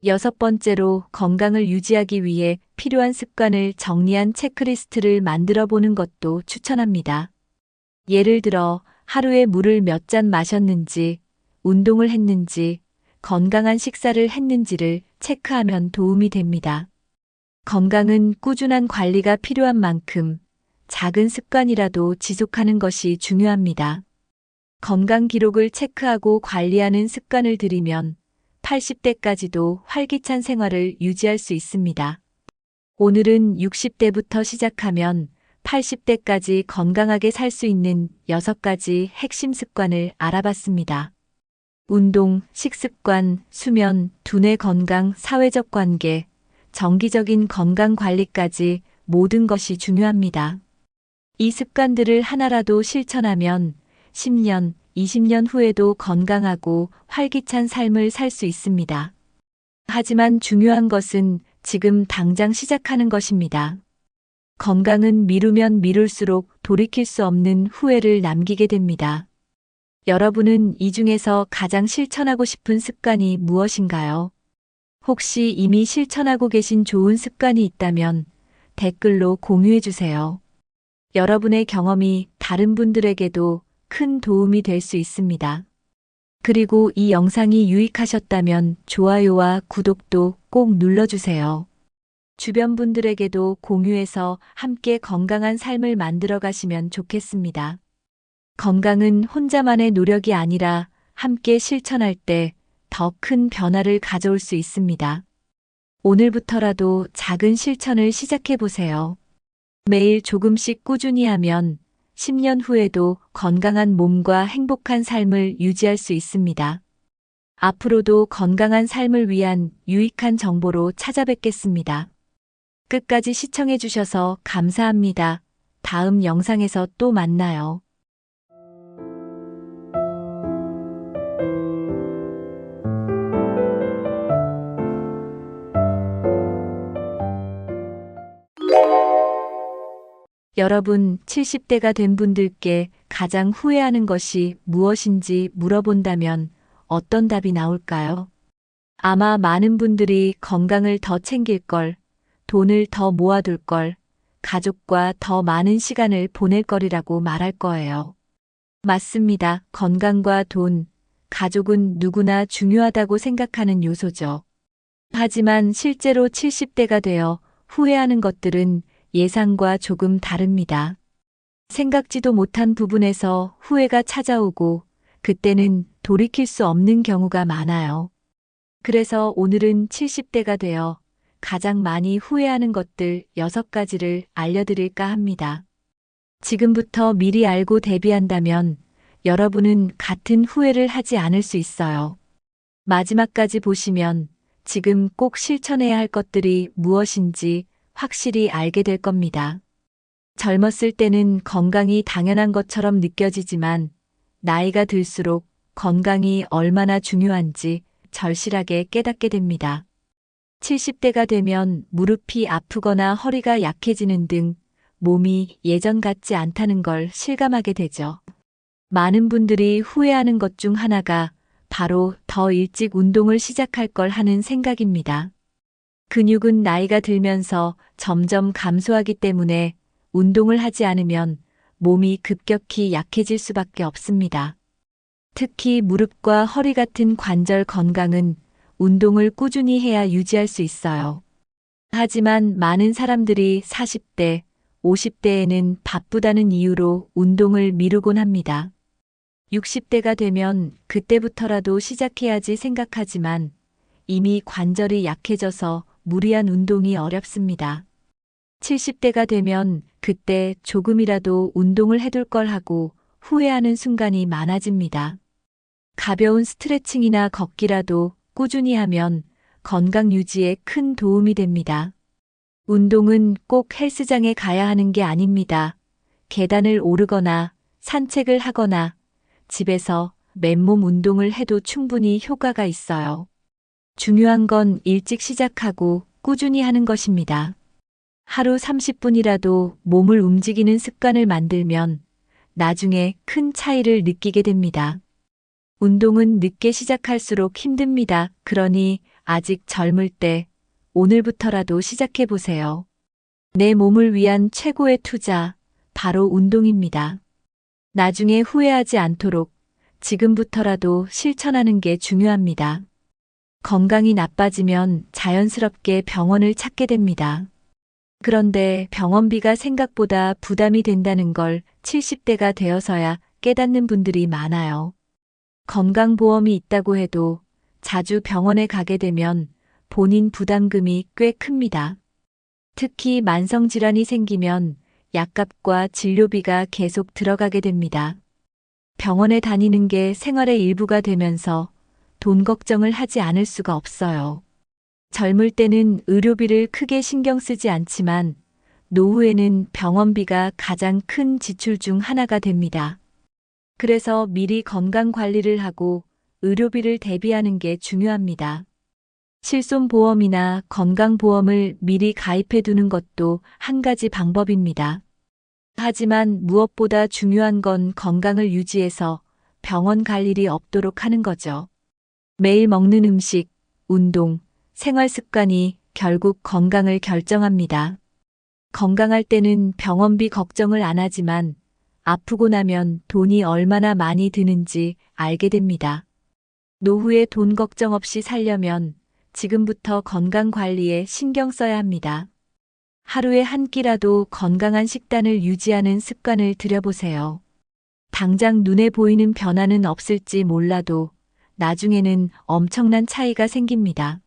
Speaker 1: 여섯 번째로 건강을 유지하기 위해 필요한 습관을 정리한 체크리스트를 만들어 보는 것도 추천합니다. 예를 들어 하루에 물을 몇 잔 마셨는지, 운동을 했는지, 건강한 식사를 했는지를 체크하면 도움이 됩니다. 건강은 꾸준한 관리가 필요한 만큼 작은 습관이라도 지속하는 것이 중요합니다. 건강 기록을 체크하고 관리하는 습관을 들이면 80대까지도 활기찬 생활을 유지할 수 있습니다. 오늘은 60대부터 시작하면 80대까지 건강하게 살 수 있는 6가지 핵심 습관을 알아봤습니다. 운동, 식습관, 수면, 두뇌 건강, 사회적 관계, 정기적인 건강 관리까지 모든 것이 중요합니다. 이 습관들을 하나라도 실천하면 10년, 20년 후에도 건강하고 활기찬 삶을 살 수 있습니다. 하지만 중요한 것은 지금 당장 시작하는 것입니다. 건강은 미루면 미룰수록 돌이킬 수 없는 후회를 남기게 됩니다. 여러분은 이 중에서 가장 실천하고 싶은 습관이 무엇인가요? 혹시 이미 실천하고 계신 좋은 습관이 있다면 댓글로 공유해 주세요. 여러분의 경험이 다른 분들에게도 큰 도움이 될 수 있습니다. 그리고 이 영상이 유익하셨다면 좋아요와 구독도 꼭 눌러주세요. 주변 분들에게도 공유해서 함께 건강한 삶을 만들어 가시면 좋겠습니다. 건강은 혼자만의 노력이 아니라 함께 실천할 때 더 큰 변화를 가져올 수 있습니다. 오늘부터라도 작은 실천을 시작해 보세요. 매일 조금씩 꾸준히 하면 10년 후에도 건강한 몸과 행복한 삶을 유지할 수 있습니다. 앞으로도 건강한 삶을 위한 유익한 정보로 찾아뵙겠습니다. 끝까지 시청해 주셔서 감사합니다. 다음 영상에서 또 만나요. 여러분, 70대가 된 분들께 가장 후회하는 것이 무엇인지 물어본다면 어떤 답이 나올까요? 아마 많은 분들이 건강을 더 챙길 걸, 돈을 더 모아둘 걸, 가족과 더 많은 시간을 보낼 거리라고 말할 거예요. 맞습니다. 건강과 돈, 가족은 누구나 중요하다고 생각하는 요소죠. 하지만 실제로 70대가 되어 후회하는 것들은 예상과 조금 다릅니다. 생각지도 못한 부분에서 후회가 찾아오고 그때는 돌이킬 수 없는 경우가 많아요. 그래서 오늘은 70대가 되어 가장 많이 후회하는 것들 6가지를 알려드릴까 합니다. 지금부터 미리 알고 대비한다면 여러분은 같은 후회를 하지 않을 수 있어요. 마지막까지 보시면 지금 꼭 실천해야 할 것들이 무엇인지 확실히 알게 될 겁니다. 젊었을 때는 건강이 당연한 것처럼 느껴지지만 나이가 들수록 건강이 얼마나 중요한지 절실하게 깨닫게 됩니다. 70대가 되면 무릎이 아프거나 허리가 약해지는 등 몸이 예전 같지 않다는 걸 실감하게 되죠. 많은 분들이 후회하는 것 중 하나가 바로 더 일찍 운동을 시작할 걸 하는 생각입니다. 근육은 나이가 들면서 점점 감소하기 때문에 운동을 하지 않으면 몸이 급격히 약해질 수밖에 없습니다. 특히 무릎과 허리 같은 관절 건강은 운동을 꾸준히 해야 유지할 수 있어요. 하지만 많은 사람들이 40대, 50대에는 바쁘다는 이유로 운동을 미루곤 합니다. 60대가 되면 그때부터라도 시작해야지 생각하지만 이미 관절이 약해져서 무리한 운동이 어렵습니다. 70대가 되면 그때 조금이라도 운동을 해둘 걸 하고 후회하는 순간이 많아집니다. 가벼운 스트레칭이나 걷기라도 꾸준히 하면 건강 유지에 큰 도움이 됩니다. 운동은 꼭 헬스장에 가야 하는 게 아닙니다. 계단을 오르거나 산책을 하거나 집에서 맨몸 운동을 해도 충분히 효과가 있어요. 중요한 건 일찍 시작하고 꾸준히 하는 것입니다. 하루 30분이라도 몸을 움직이는 습관을 만들면 나중에 큰 차이를 느끼게 됩니다. 운동은 늦게 시작할수록 힘듭니다. 그러니 아직 젊을 때 오늘부터라도 시작해 보세요. 내 몸을 위한 최고의 투자, 바로 운동입니다. 나중에 후회하지 않도록 지금부터라도 실천하는 게 중요합니다. 건강이 나빠지면 자연스럽게 병원을 찾게 됩니다. 그런데 병원비가 생각보다 부담이 된다는 걸 70대가 되어서야 깨닫는 분들이 많아요. 건강보험이 있다고 해도 자주 병원에 가게 되면 본인 부담금이 꽤 큽니다. 특히 만성질환이 생기면 약값과 진료비가 계속 들어가게 됩니다. 병원에 다니는 게 생활의 일부가 되면서 돈 걱정을 하지 않을 수가 없어요. 젊을 때는 의료비를 크게 신경 쓰지 않지만 노후에는 병원비가 가장 큰 지출 중 하나가 됩니다. 그래서 미리 건강 관리를 하고 의료비를 대비하는 게 중요합니다. 실손보험이나 건강보험을 미리 가입해 두는 것도 한 가지 방법입니다. 하지만 무엇보다 중요한 건 건강을 유지해서 병원 갈 일이 없도록 하는 거죠. 매일 먹는 음식, 운동, 생활 습관이 결국 건강을 결정합니다. 건강할 때는 병원비 걱정을 안 하지만 아프고 나면 돈이 얼마나 많이 드는지 알게 됩니다. 노후에 돈 걱정 없이 살려면 지금부터 건강 관리에 신경 써야 합니다. 하루에 한 끼라도 건강한 식단을 유지하는 습관을 들여보세요. 당장 눈에 보이는 변화는 없을지 몰라도 나중에는 엄청난 차이가 생깁니다.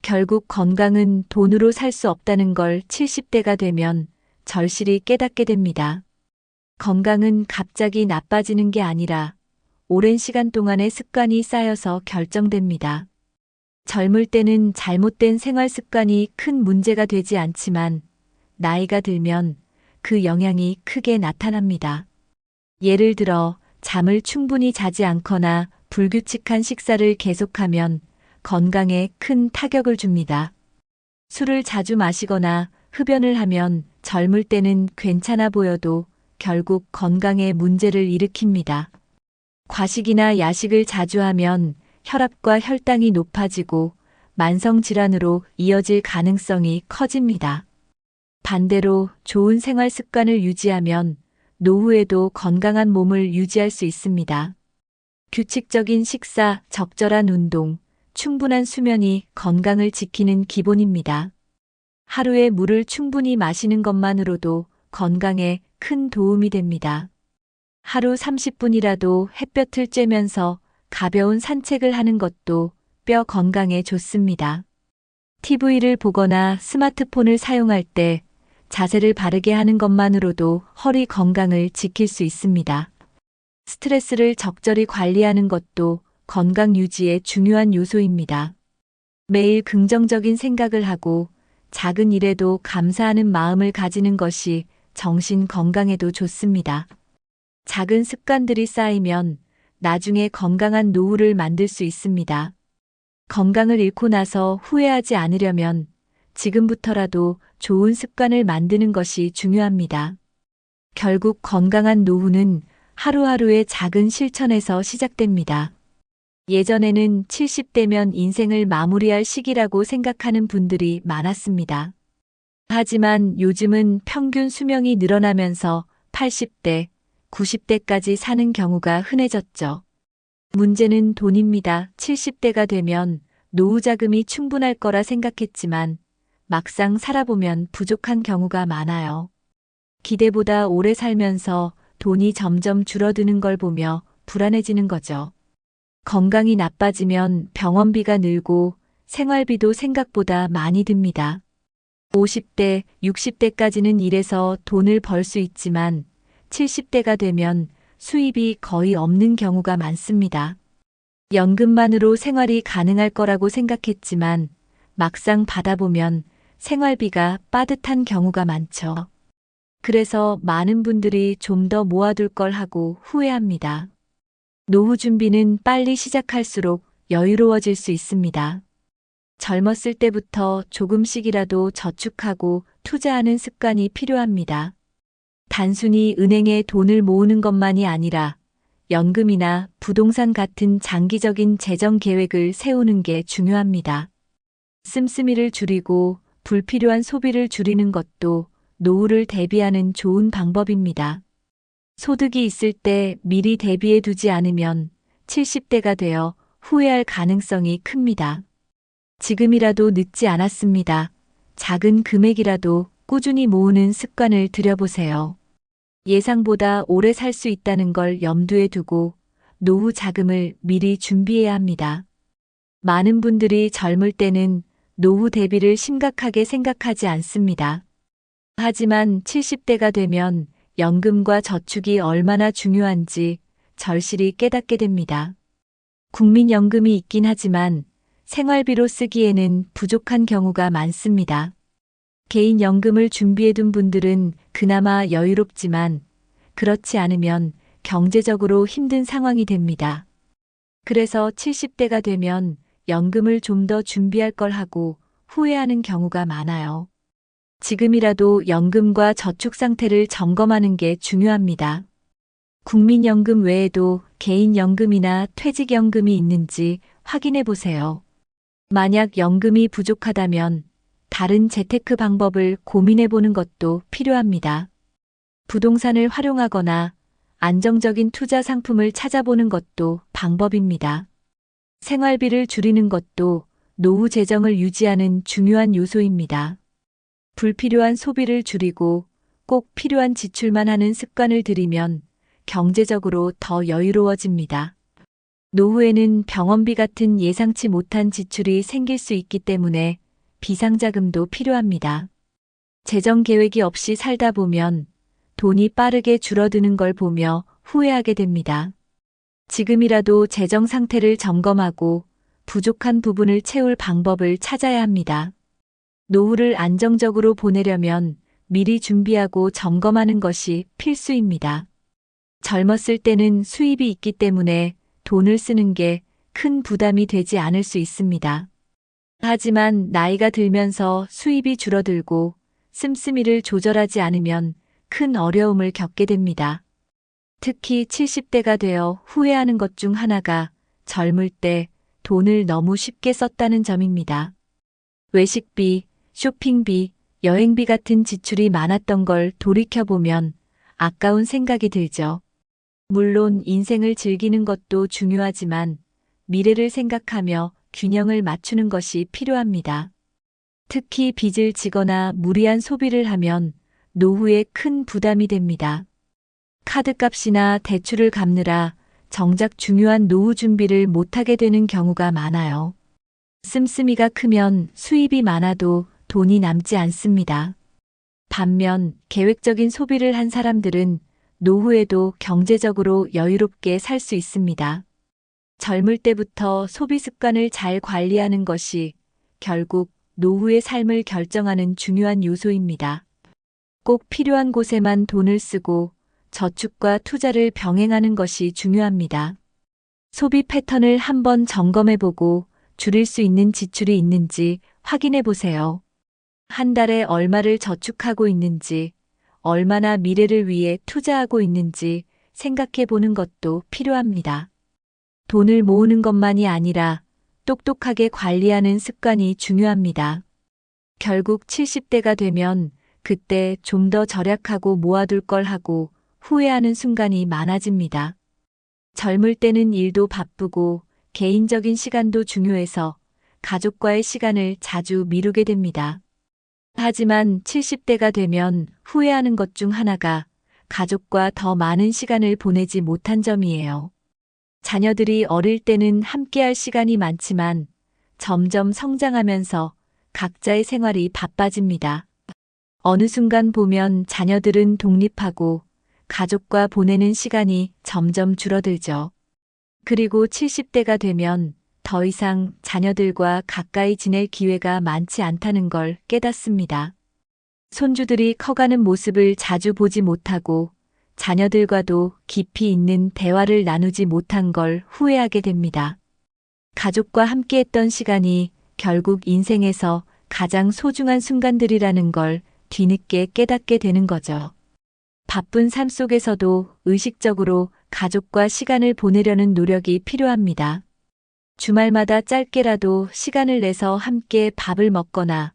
Speaker 1: 결국 건강은 돈으로 살 수 없다는 걸 70대가 되면 절실히 깨닫게 됩니다. 건강은 갑자기 나빠지는 게 아니라 오랜 시간 동안의 습관이 쌓여서 결정됩니다. 젊을 때는 잘못된 생활 습관이 큰 문제가 되지 않지만 나이가 들면 그 영향이 크게 나타납니다. 예를 들어 잠을 충분히 자지 않거나 불규칙한 식사를 계속하면 건강에 큰 타격을 줍니다. 술을 자주 마시거나 흡연을 하면 젊을 때는 괜찮아 보여도 결국 건강에 문제를 일으킵니다. 과식이나 야식을 자주 하면 혈압과 혈당이 높아지고 만성질환으로 이어질 가능성이 커집니다. 반대로 좋은 생활 습관을 유지하면 노후에도 건강한 몸을 유지할 수 있습니다. 규칙적인 식사, 적절한 운동, 충분한 수면이 건강을 지키는 기본입니다. 하루에 물을 충분히 마시는 것만으로도 건강에 큰 도움이 됩니다. 하루 30분이라도 햇볕을 쬐면서 가벼운 산책을 하는 것도 뼈 건강에 좋습니다. TV를 보거나 스마트폰을 사용할 때 자세를 바르게 하는 것만으로도 허리 건강을 지킬 수 있습니다. 스트레스를 적절히 관리하는 것도 건강 유지의 중요한 요소입니다. 매일 긍정적인 생각을 하고 작은 일에도 감사하는 마음을 가지는 것이 정신 건강에도 좋습니다. 작은 습관들이 쌓이면 나중에 건강한 노후를 만들 수 있습니다. 건강을 잃고 나서 후회하지 않으려면 지금부터라도 좋은 습관을 만드는 것이 중요합니다. 결국 건강한 노후는 하루하루의 작은 실천에서 시작됩니다. 예전에는 70대면 인생을 마무리할 시기라고 생각하는 분들이 많았습니다. 하지만 요즘은 평균 수명이 늘어나면서 80대, 90대까지 사는 경우가 흔해졌죠. 문제는 돈입니다. 70대가 되면 노후 자금이 충분할 거라 생각했지만 막상 살아보면 부족한 경우가 많아요. 기대보다 오래 살면서 돈이 점점 줄어드는 걸 보며 불안해지는 거죠. 건강이 나빠지면 병원비가 늘고 생활비도 생각보다 많이 듭니다. 50대, 60대까지는 일해서 돈을 벌 수 있지만 70대가 되면 수입이 거의 없는 경우가 많습니다. 연금만으로 생활이 가능할 거라고 생각했지만 막상 받아보면 생활비가 빠듯한 경우가 많죠. 그래서 많은 분들이 좀 더 모아둘 걸 하고 후회합니다. 노후 준비는 빨리 시작할수록 여유로워질 수 있습니다. 젊었을 때부터 조금씩이라도 저축하고 투자하는 습관이 필요합니다. 단순히 은행에 돈을 모으는 것만이 아니라 연금이나 부동산 같은 장기적인 재정 계획을 세우는 게 중요합니다. 씀씀이를 줄이고 불필요한 소비를 줄이는 것도 노후를 대비하는 좋은 방법입니다. 소득이 있을 때 미리 대비해 두지 않으면 70대가 되어 후회할 가능성이 큽니다. 지금이라도 늦지 않았습니다. 작은 금액이라도 꾸준히 모으는 습관을 들여보세요. 예상보다 오래 살 수 있다는 걸 염두에 두고 노후 자금을 미리 준비해야 합니다. 많은 분들이 젊을 때는 노후 대비를 심각하게 생각하지 않습니다. 하지만 70대가 되면 연금과 저축이 얼마나 중요한지 절실히 깨닫게 됩니다. 국민연금이 있긴 하지만 생활비로 쓰기에는 부족한 경우가 많습니다. 개인연금을 준비해둔 분들은 그나마 여유롭지만 그렇지 않으면 경제적으로 힘든 상황이 됩니다. 그래서 70대가 되면 연금을 좀 더 준비할 걸 하고 후회하는 경우가 많아요. 지금이라도 연금과 저축 상태를 점검하는 게 중요합니다. 국민연금 외에도 개인연금이나 퇴직연금이 있는지 확인해 보세요. 만약 연금이 부족하다면 다른 재테크 방법을 고민해 보는 것도 필요합니다. 부동산을 활용하거나 안정적인 투자 상품을 찾아보는 것도 방법입니다. 생활비를 줄이는 것도 노후 재정을 유지하는 중요한 요소입니다. 불필요한 소비를 줄이고 꼭 필요한 지출만 하는 습관을 들이면 경제적으로 더 여유로워집니다. 노후에는 병원비 같은 예상치 못한 지출이 생길 수 있기 때문에 비상자금도 필요합니다. 재정 계획이 없이 살다 보면 돈이 빠르게 줄어드는 걸 보며 후회하게 됩니다. 지금이라도 재정 상태를 점검하고 부족한 부분을 채울 방법을 찾아야 합니다. 노후를 안정적으로 보내려면 미리 준비하고 점검하는 것이 필수입니다. 젊었을 때는 수입이 있기 때문에 돈을 쓰는 게 큰 부담이 되지 않을 수 있습니다. 하지만 나이가 들면서 수입이 줄어들고 씀씀이를 조절하지 않으면 큰 어려움을 겪게 됩니다. 특히 70대가 되어 후회하는 것 중 하나가 젊을 때 돈을 너무 쉽게 썼다는 점입니다. 외식비, 쇼핑비, 여행비 같은 지출이 많았던 걸 돌이켜보면 아까운 생각이 들죠. 물론 인생을 즐기는 것도 중요하지만 미래를 생각하며 균형을 맞추는 것이 필요합니다. 특히 빚을 지거나 무리한 소비를 하면 노후에 큰 부담이 됩니다. 카드값이나 대출을 갚느라 정작 중요한 노후 준비를 못하게 되는 경우가 많아요. 씀씀이가 크면 수입이 많아도 돈이 남지 않습니다. 반면 계획적인 소비를 한 사람들은 노후에도 경제적으로 여유롭게 살 수 있습니다. 젊을 때부터 소비 습관을 잘 관리하는 것이 결국 노후의 삶을 결정하는 중요한 요소입니다. 꼭 필요한 곳에만 돈을 쓰고 저축과 투자를 병행하는 것이 중요합니다. 소비 패턴을 한번 점검해보고 줄일 수 있는 지출이 있는지 확인해 보세요. 한 달에 얼마를 저축하고 있는지, 얼마나 미래를 위해 투자하고 있는지 생각해 보는 것도 필요합니다. 돈을 모으는 것만이 아니라 똑똑하게 관리하는 습관이 중요합니다. 결국 70대가 되면 그때 좀 더 절약하고 모아둘 걸 하고 후회하는 순간이 많아집니다. 젊을 때는 일도 바쁘고 개인적인 시간도 중요해서 가족과의 시간을 자주 미루게 됩니다. 하지만 70대가 되면 후회하는 것 중 하나가 가족과 더 많은 시간을 보내지 못한 점이에요. 자녀들이 어릴 때는 함께할 시간이 많지만 점점 성장하면서 각자의 생활이 바빠집니다. 어느 순간 보면 자녀들은 독립하고 가족과 보내는 시간이 점점 줄어들죠. 그리고 70대가 되면 더 이상 자녀들과 가까이 지낼 기회가 많지 않다는 걸 깨닫습니다. 손주들이 커가는 모습을 자주 보지 못하고 자녀들과도 깊이 있는 대화를 나누지 못한 걸 후회하게 됩니다. 가족과 함께했던 시간이 결국 인생에서 가장 소중한 순간들이라는 걸 뒤늦게 깨닫게 되는 거죠. 바쁜 삶 속에서도 의식적으로 가족과 시간을 보내려는 노력이 필요합니다. 주말마다 짧게라도 시간을 내서 함께 밥을 먹거나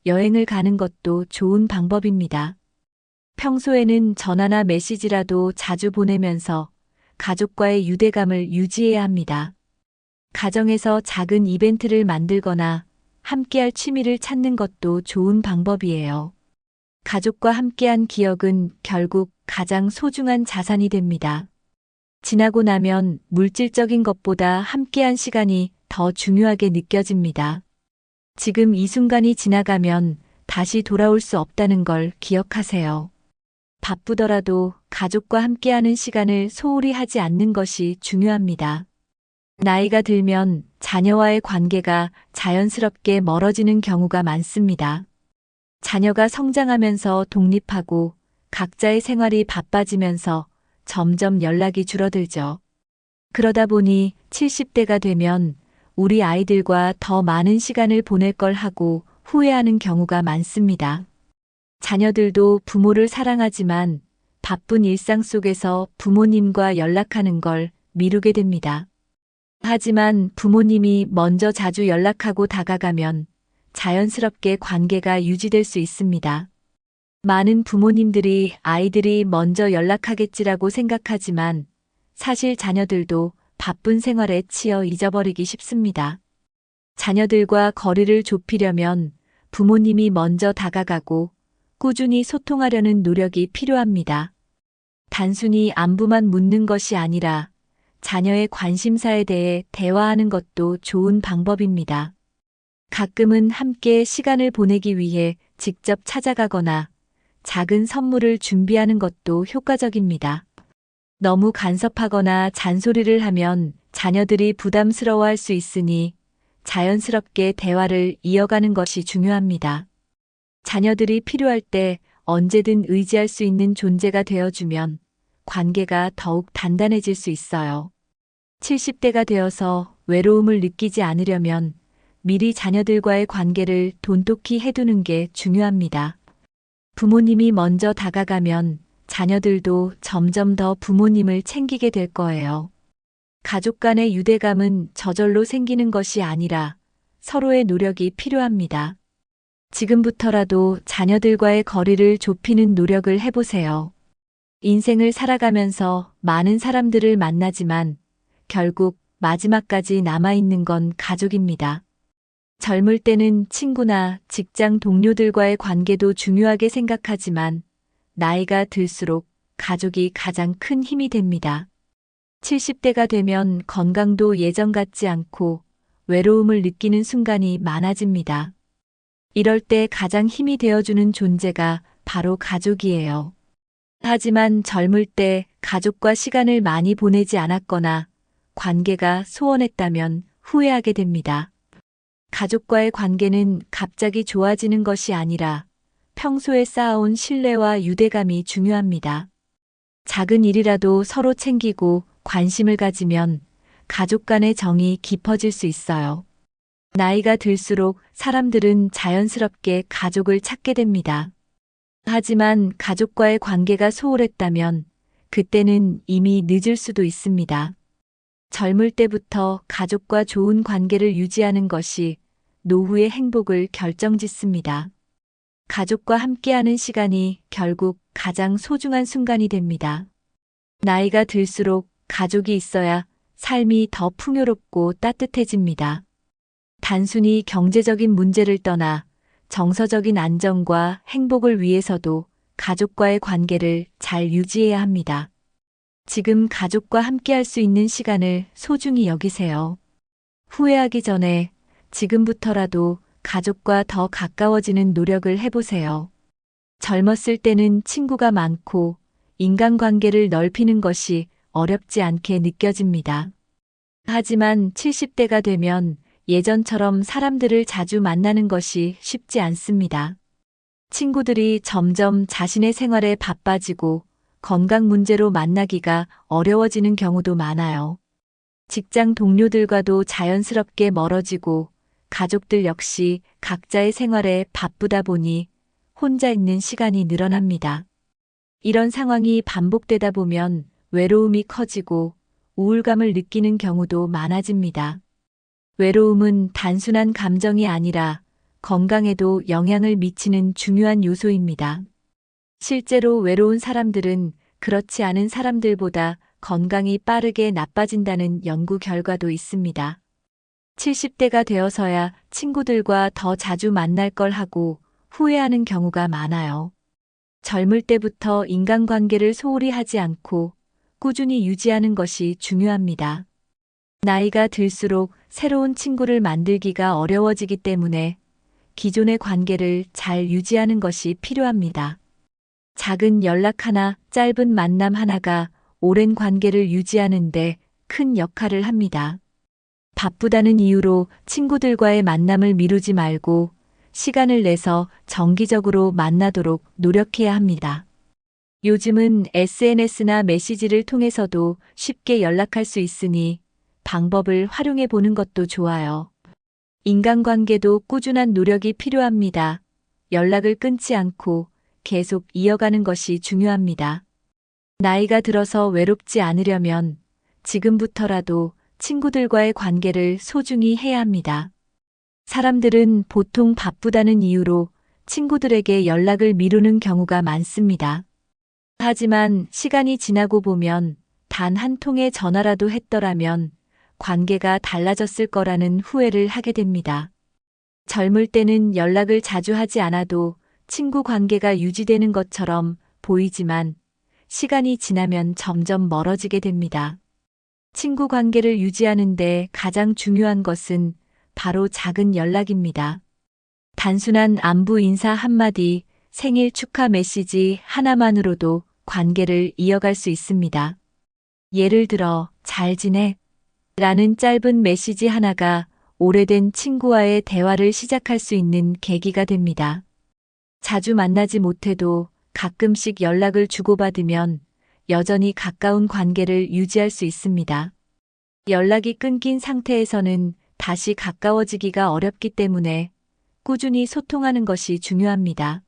Speaker 1: 여행을 가는 것도 좋은 방법입니다. 평소에는 전화나 메시지라도 자주 보내면서 가족과의 유대감을 유지해야 합니다. 가정에서 작은 이벤트를 만들거나 함께할 취미를 찾는 것도 좋은 방법이에요. 가족과 함께한 기억은 결국 가장 소중한 자산이 됩니다. 지나고 나면 물질적인 것보다 함께한 시간이 더 중요하게 느껴집니다. 지금 이 순간이 지나가면 다시 돌아올 수 없다는 걸 기억하세요. 바쁘더라도 가족과 함께하는 시간을 소홀히 하지 않는 것이 중요합니다. 나이가 들면 자녀와의 관계가 자연스럽게 멀어지는 경우가 많습니다. 자녀가 성장하면서 독립하고 각자의 생활이 바빠지면서 점점 연락이 줄어들죠. 그러다 보니 70대가 되면 우리 아이들과 더 많은 시간을 보낼 걸 하고 후회하는 경우가 많습니다. 자녀들도 부모를 사랑하지만 바쁜 일상 속에서 부모님과 연락하는 걸 미루게 됩니다. 하지만 부모님이 먼저 자주 연락하고 다가가면 자연스럽게 관계가 유지될 수 있습니다. 많은 부모님들이 아이들이 먼저 연락하겠지라고 생각하지만 사실 자녀들도 바쁜 생활에 치여 잊어버리기 쉽습니다. 자녀들과 거리를 좁히려면 부모님이 먼저 다가가고 꾸준히 소통하려는 노력이 필요합니다. 단순히 안부만 묻는 것이 아니라 자녀의 관심사에 대해 대화하는 것도 좋은 방법입니다. 가끔은 함께 시간을 보내기 위해 직접 찾아가거나 작은 선물을 준비하는 것도 효과적입니다. 너무 간섭하거나 잔소리를 하면 자녀들이 부담스러워할 수 있으니 자연스럽게 대화를 이어가는 것이 중요합니다. 자녀들이 필요할 때 언제든 의지할 수 있는 존재가 되어주면 관계가 더욱 단단해질 수 있어요. 70대가 되어서 외로움을 느끼지 않으려면 미리 자녀들과의 관계를 돈독히 해두는 게 중요합니다. 부모님이 먼저 다가가면 자녀들도 점점 더 부모님을 챙기게 될 거예요. 가족 간의 유대감은 저절로 생기는 것이 아니라 서로의 노력이 필요합니다. 지금부터라도 자녀들과의 거리를 좁히는 노력을 해보세요. 인생을 살아가면서 많은 사람들을 만나지만 결국 마지막까지 남아있는 건 가족입니다. 젊을 때는 친구나 직장 동료들과의 관계도 중요하게 생각하지만 나이가 들수록 가족이 가장 큰 힘이 됩니다. 70대가 되면 건강도 예전 같지 않고 외로움을 느끼는 순간이 많아집니다. 이럴 때 가장 힘이 되어주는 존재가 바로 가족이에요. 하지만 젊을 때 가족과 시간을 많이 보내지 않았거나 관계가 소원했다면 후회하게 됩니다. 가족과의 관계는 갑자기 좋아지는 것이 아니라 평소에 쌓아온 신뢰와 유대감이 중요합니다. 작은 일이라도 서로 챙기고 관심을 가지면 가족 간의 정이 깊어질 수 있어요. 나이가 들수록 사람들은 자연스럽게 가족을 찾게 됩니다. 하지만 가족과의 관계가 소홀했다면 그때는 이미 늦을 수도 있습니다. 젊을 때부터 가족과 좋은 관계를 유지하는 것이 노후의 행복을 결정짓습니다. 가족과 함께하는 시간이 결국 가장 소중한 순간이 됩니다. 나이가 들수록 가족이 있어야 삶이 더 풍요롭고 따뜻해집니다. 단순히 경제적인 문제를 떠나 정서적인 안정과 행복을 위해서도 가족과의 관계를 잘 유지해야 합니다. 지금 가족과 함께할 수 있는 시간을 소중히 여기세요. 후회하기 전에 지금부터라도 가족과 더 가까워지는 노력을 해보세요. 젊었을 때는 친구가 많고 인간관계를 넓히는 것이 어렵지 않게 느껴집니다. 하지만 70대가 되면 예전처럼 사람들을 자주 만나는 것이 쉽지 않습니다. 친구들이 점점 자신의 생활에 바빠지고 건강 문제로 만나기가 어려워지는 경우도 많아요. 직장 동료들과도 자연스럽게 멀어지고 가족들 역시 각자의 생활에 바쁘다 보니 혼자 있는 시간이 늘어납니다. 이런 상황이 반복되다 보면 외로움이 커지고 우울감을 느끼는 경우도 많아집니다. 외로움은 단순한 감정이 아니라 건강에도 영향을 미치는 중요한 요소입니다. 실제로 외로운 사람들은 그렇지 않은 사람들보다 건강이 빠르게 나빠진다는 연구 결과도 있습니다. 70대가 되어서야 친구들과 더 자주 만날 걸 하고 후회하는 경우가 많아요. 젊을 때부터 인간관계를 소홀히 하지 않고 꾸준히 유지하는 것이 중요합니다. 나이가 들수록 새로운 친구를 만들기가 어려워지기 때문에 기존의 관계를 잘 유지하는 것이 필요합니다. 작은 연락 하나, 짧은 만남 하나가 오랜 관계를 유지하는데 큰 역할을 합니다. 바쁘다는 이유로 친구들과의 만남을 미루지 말고 시간을 내서 정기적으로 만나도록 노력해야 합니다. 요즘은 SNS나 메시지를 통해서도 쉽게 연락할 수 있으니 방법을 활용해 보는 것도 좋아요. 인간관계도 꾸준한 노력이 필요합니다. 연락을 끊지 않고 계속 이어가는 것이 중요합니다. 나이가 들어서 외롭지 않으려면 지금부터라도 친구들과의 관계를 소중히 해야 합니다. 사람들은 보통 바쁘다는 이유로 친구들에게 연락을 미루는 경우가 많습니다. 하지만 시간이 지나고 보면 단 한 통의 전화라도 했더라면 관계가 달라졌을 거라는 후회를 하게 됩니다. 젊을 때는 연락을 자주 하지 않아도 친구 관계가 유지되는 것처럼 보이지만 시간이 지나면 점점 멀어지게 됩니다. 친구 관계를 유지하는데 가장 중요한 것은 바로 작은 연락입니다. 단순한 안부 인사 한마디, 생일 축하 메시지 하나만으로도 관계를 이어갈 수 있습니다. 예를 들어, 잘 지내? 라는 짧은 메시지 하나가 오래된 친구와의 대화를 시작할 수 있는 계기가 됩니다. 자주 만나지 못해도 가끔씩 연락을 주고받으면 여전히 가까운 관계를 유지할 수 있습니다. 연락이 끊긴 상태에서는 다시 가까워지기가 어렵기 때문에 꾸준히 소통하는 것이 중요합니다.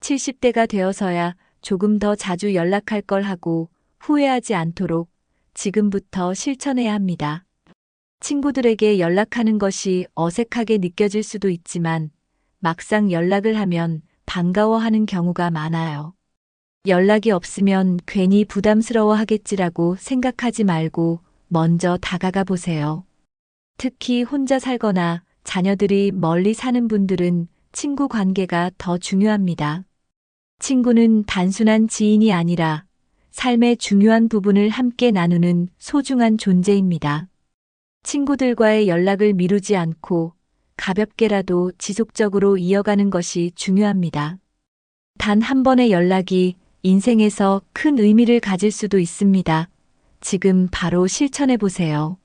Speaker 1: 70대가 되어서야 조금 더 자주 연락할 걸 하고 후회하지 않도록 지금부터 실천해야 합니다. 친구들에게 연락하는 것이 어색하게 느껴질 수도 있지만 막상 연락을 하면 반가워하는 경우가 많아요. 연락이 없으면 괜히 부담스러워 하겠지라고 생각하지 말고 먼저 다가가 보세요. 특히 혼자 살거나 자녀들이 멀리 사는 분들은 친구 관계가 더 중요합니다. 친구는 단순한 지인이 아니라 삶의 중요한 부분을 함께 나누는 소중한 존재입니다. 친구들과의 연락을 미루지 않고 가볍게라도 지속적으로 이어가는 것이 중요합니다. 단 한 번의 연락이 인생에서 큰 의미를 가질 수도 있습니다. 지금 바로 실천해 보세요.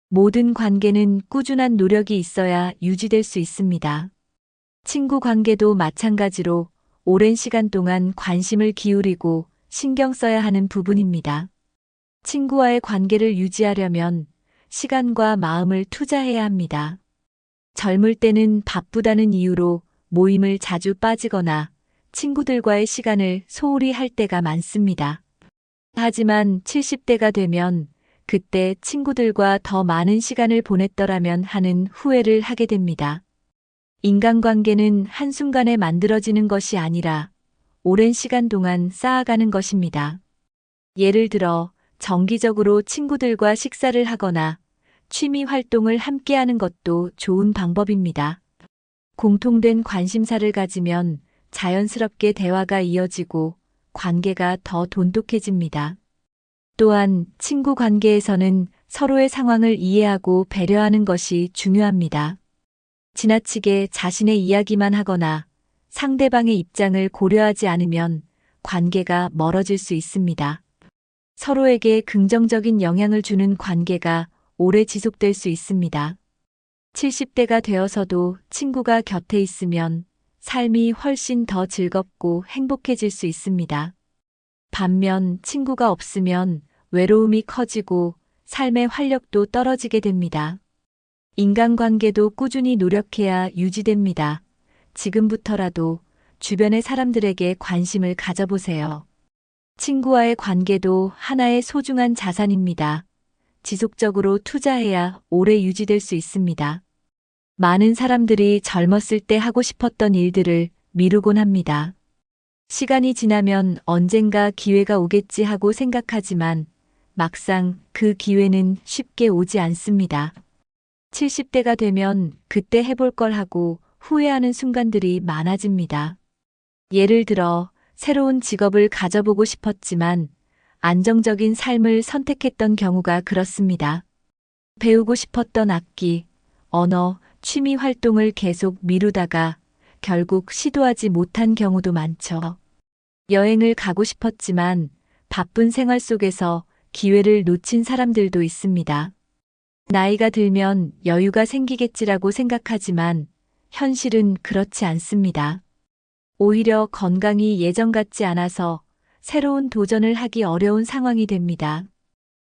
Speaker 1: 모든 관계는 꾸준한 노력이 있어야 유지될 수 있습니다. 친구 관계도 마찬가지로 오랜 시간 동안 관심을 기울이고 신경 써야 하는 부분입니다. 친구와의 관계를 유지하려면 시간과 마음을 투자해야 합니다. 젊을 때는 바쁘다는 이유로 모임을 자주 빠지거나 친구들과의 시간을 소홀히 할 때가 많습니다. 하지만 70대가 되면 그때 친구들과 더 많은 시간을 보냈더라면 하는 후회를 하게 됩니다. 인간관계는 한순간에 만들어지는 것이 아니라 오랜 시간 동안 쌓아가는 것입니다. 예를 들어 정기적으로 친구들과 식사를 하거나 취미 활동을 함께하는 것도 좋은 방법입니다. 공통된 관심사를 가지면 자연스럽게 대화가 이어지고 관계가 더 돈독해집니다. 또한 친구 관계에서는 서로의 상황을 이해하고 배려하는 것이 중요합니다. 지나치게 자신의 이야기만 하거나 상대방의 입장을 고려하지 않으면 관계가 멀어질 수 있습니다. 서로에게 긍정적인 영향을 주는 관계가 오래 지속될 수 있습니다. 70대가 되어서도 친구가 곁에 있으면 삶이 훨씬 더 즐겁고 행복해질 수 있습니다. 반면 친구가 없으면 외로움이 커지고 삶의 활력도 떨어지게 됩니다. 인간관계도 꾸준히 노력해야 유지됩니다. 지금부터라도 주변의 사람들에게 관심을 가져보세요. 친구와의 관계도 하나의 소중한 자산입니다. 지속적으로 투자해야 오래 유지될 수 있습니다. 많은 사람들이 젊었을 때 하고 싶었던 일들을 미루곤 합니다. 시간이 지나면 언젠가 기회가 오겠지 하고 생각하지만 막상 그 기회는 쉽게 오지 않습니다. 70대가 되면 그때 해볼 걸 하고 후회하는 순간들이 많아집니다. 예를 들어 새로운 직업을 가져보고 싶었지만 안정적인 삶을 선택했던 경우가 그렇습니다. 배우고 싶었던 악기, 언어, 취미 활동을 계속 미루다가 결국 시도하지 못한 경우도 많죠. 여행을 가고 싶었지만 바쁜 생활 속에서 기회를 놓친 사람들도 있습니다. 나이가 들면 여유가 생기겠지라고 생각하지만 현실은 그렇지 않습니다. 오히려 건강이 예전 같지 않아서 새로운 도전을 하기 어려운 상황이 됩니다.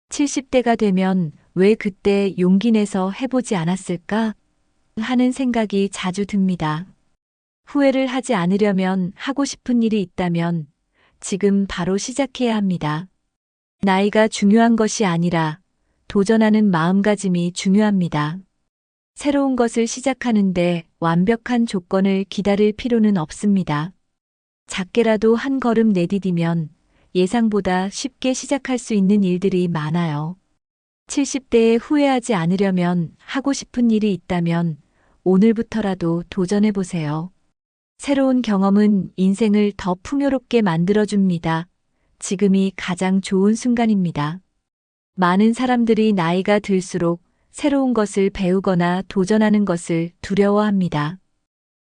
Speaker 1: 70대가 되면 왜 그때 용기 내서 해보지 않았을까 하는 생각이 자주 듭니다. 후회를 하지 않으려면 하고 싶은 일이 있다면 지금 바로 시작해야 합니다. 나이가 중요한 것이 아니라 도전하는 마음가짐이 중요합니다. 새로운 것을 시작하는데 완벽한 조건을 기다릴 필요는 없습니다. 작게라도 한 걸음 내디디면 예상보다 쉽게 시작할 수 있는 일들이 많아요. 70대에 후회하지 않으려면 하고 싶은 일이 있다면 오늘부터라도 도전해보세요. 새로운 경험은 인생을 더 풍요롭게 만들어줍니다. 지금이 가장 좋은 순간입니다. 많은 사람들이 나이가 들수록 새로운 것을 배우거나 도전하는 것을 두려워합니다.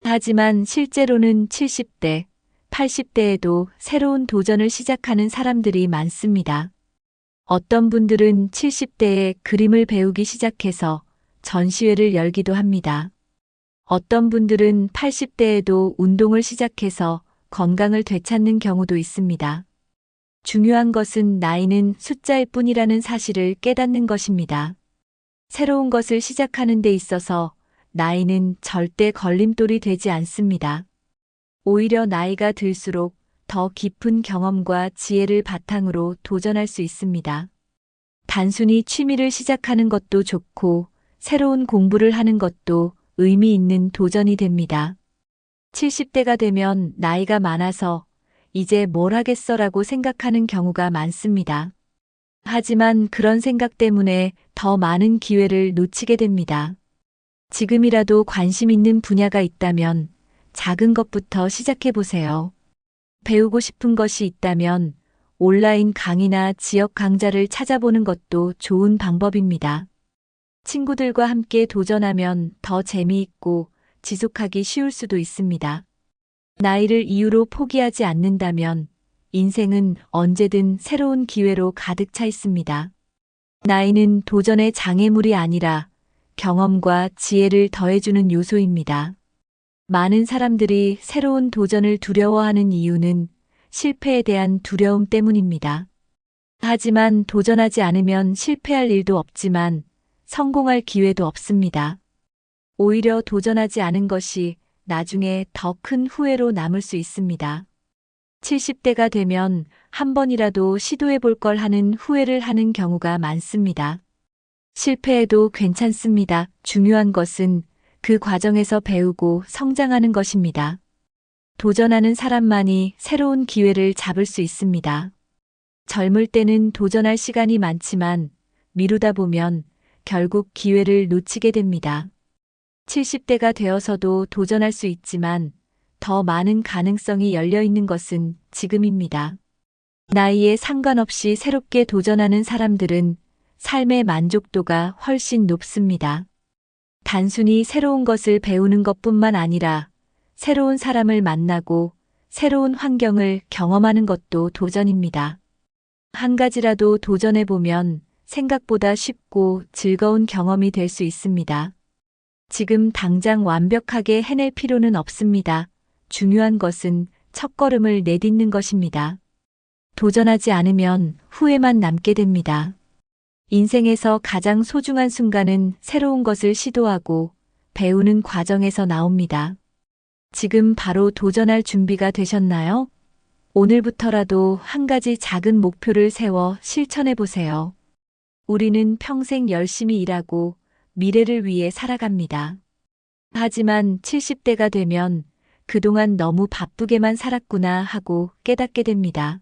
Speaker 1: 하지만 실제로는 70대, 80대에도 새로운 도전을 시작하는 사람들이 많습니다. 어떤 분들은 70대에 그림을 배우기 시작해서 전시회를 열기도 합니다. 어떤 분들은 80대에도 운동을 시작해서 건강을 되찾는 경우도 있습니다. 중요한 것은 나이는 숫자일 뿐이라는 사실을 깨닫는 것입니다. 새로운 것을 시작하는 데 있어서 나이는 절대 걸림돌이 되지 않습니다. 오히려 나이가 들수록 더 깊은 경험과 지혜를 바탕으로 도전할 수 있습니다. 단순히 취미를 시작하는 것도 좋고 새로운 공부를 하는 것도 의미 있는 도전이 됩니다. 70대가 되면 나이가 많아서 이제 뭘 하겠어라고 생각하는 경우가 많습니다. 하지만 그런 생각 때문에 더 많은 기회를 놓치게 됩니다. 지금이라도 관심 있는 분야가 있다면 작은 것부터 시작해 보세요. 배우고 싶은 것이 있다면 온라인 강의나 지역 강좌를 찾아보는 것도 좋은 방법입니다. 친구들과 함께 도전하면 더 재미있고 지속하기 쉬울 수도 있습니다. 나이를 이유로 포기하지 않는다면 인생은 언제든 새로운 기회로 가득 차 있습니다. 나이는 도전의 장애물이 아니라 경험과 지혜를 더해주는 요소입니다. 많은 사람들이 새로운 도전을 두려워하는 이유는 실패에 대한 두려움 때문입니다. 하지만 도전하지 않으면 실패할 일도 없지만 성공할 기회도 없습니다. 오히려 도전하지 않은 것이 나중에 더 큰 후회로 남을 수 있습니다. 70대가 되면 한 번이라도 시도해 볼 걸 하는 후회를 하는 경우가 많습니다. 실패해도 괜찮습니다. 중요한 것은 그 과정에서 배우고 성장하는 것입니다. 도전하는 사람만이 새로운 기회를 잡을 수 있습니다. 젊을 때는 도전할 시간이 많지만 미루다 보면 결국 기회를 놓치게 됩니다. 70대가 되어서도 도전할 수 있지만 더 많은 가능성이 열려 있는 것은 지금입니다. 나이에 상관없이 새롭게 도전하는 사람들은 삶의 만족도가 훨씬 높습니다. 단순히 새로운 것을 배우는 것뿐만 아니라 새로운 사람을 만나고 새로운 환경을 경험하는 것도 도전입니다. 한 가지라도 도전해보면 생각보다 쉽고 즐거운 경험이 될 수 있습니다. 지금 당장 완벽하게 해낼 필요는 없습니다. 중요한 것은 첫걸음을 내딛는 것입니다. 도전하지 않으면 후회만 남게 됩니다. 인생에서 가장 소중한 순간은 새로운 것을 시도하고 배우는 과정에서 나옵니다. 지금 바로 도전할 준비가 되셨나요? 오늘부터라도 한 가지 작은 목표를 세워 실천해 보세요. 우리는 평생 열심히 일하고 미래를 위해 살아갑니다. 하지만 70대가 되면 그동안 너무 바쁘게만 살았구나 하고 깨닫게 됩니다.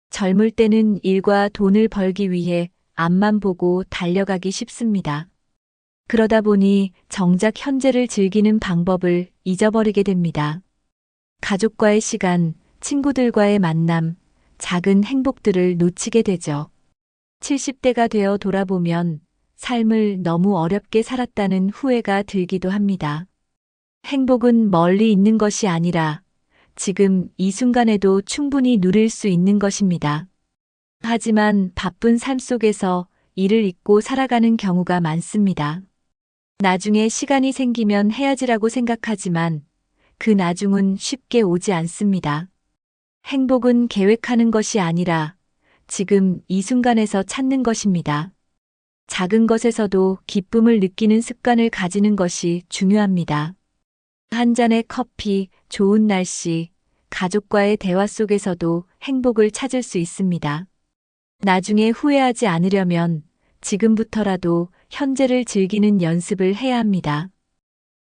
Speaker 1: 젊을 때는 일과 돈을 벌기 위해 앞만 보고 달려가기 쉽습니다. 그러다 보니 정작 현재를 즐기는 방법을 잊어버리게 됩니다. 가족과의 시간, 친구들과의 만남, 작은 행복들을 놓치게 되죠. 70대가 되어 돌아보면 삶을 너무 어렵게 살았다는 후회가 들기도 합니다. 행복은 멀리 있는 것이 아니라 지금 이 순간에도 충분히 누릴 수 있는 것입니다. 하지만 바쁜 삶 속에서 이를 잊고 살아가는 경우가 많습니다. 나중에 시간이 생기면 해야지라고 생각하지만 그 나중은 쉽게 오지 않습니다. 행복은 계획하는 것이 아니라 지금 이 순간에서 찾는 것입니다. 작은 것에서도 기쁨을 느끼는 습관을 가지는 것이 중요합니다. 한 잔의 커피, 좋은 날씨, 가족과의 대화 속에서도 행복을 찾을 수 있습니다. 나중에 후회하지 않으려면 지금부터라도 현재를 즐기는 연습을 해야 합니다.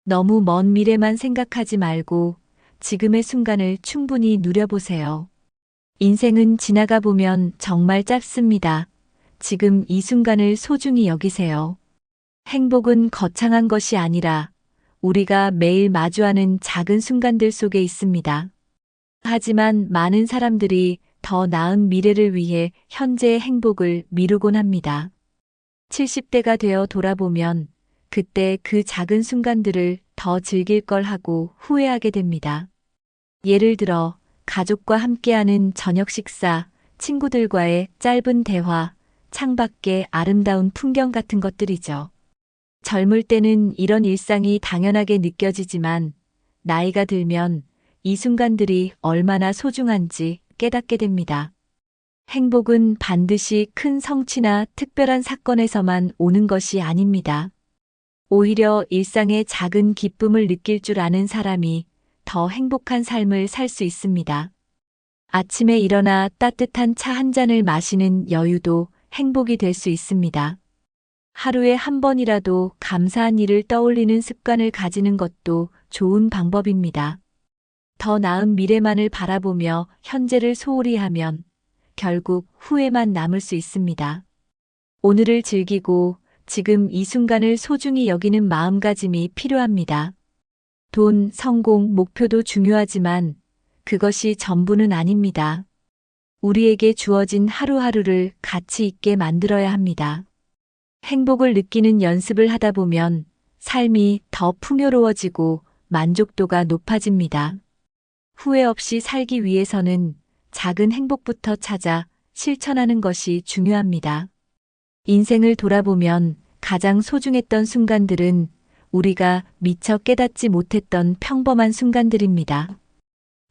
Speaker 1: 너무 먼 미래만 생각하지 말고 지금의 순간을 충분히 누려보세요. 인생은 지나가 보면 정말 짧습니다. 지금 이 순간을 소중히 여기세요. 행복은 거창한 것이 아니라 우리가 매일 마주하는 작은 순간들 속에 있습니다. 하지만 많은 사람들이 더 나은 미래를 위해 현재의 행복을 미루곤 합니다. 70대가 되어 돌아보면 그때 그 작은 순간들을 더 즐길 걸 하고 후회하게 됩니다. 예를 들어 가족과 함께하는 저녁 식사, 친구들과의 짧은 대화, 창밖의 아름다운 풍경 같은 것들이죠. 젊을 때는 이런 일상이 당연하게 느껴지지만 나이가 들면 이 순간들이 얼마나 소중한지 깨닫게 됩니다. 행복은 반드시 큰 성취나 특별한 사건에서만 오는 것이 아닙니다. 오히려 일상의 작은 기쁨을 느낄 줄 아는 사람이 더 행복한 삶을 살 수 있습니다. 아침에 일어나 따뜻한 차 한 잔을 마시는 여유도 행복이 될 수 있습니다. 하루에 한 번이라도 감사한 일을 떠올리는 습관을 가지는 것도 좋은 방법입니다. 더 나은 미래만을 바라보며 현재를 소홀히 하면 결국 후회만 남을 수 있습니다. 오늘을 즐기고 지금 이 순간을 소중히 여기는 마음가짐이 필요합니다. 돈, 성공, 목표도 중요하지만 그것이 전부는 아닙니다. 우리에게 주어진 하루하루를 가치 있게 만들어야 합니다. 행복을 느끼는 연습을 하다 보면 삶이 더 풍요로워지고 만족도가 높아집니다. 후회 없이 살기 위해서는 작은 행복부터 찾아 실천하는 것이 중요합니다. 인생을 돌아보면 가장 소중했던 순간들은 우리가 미처 깨닫지 못했던 평범한 순간들입니다.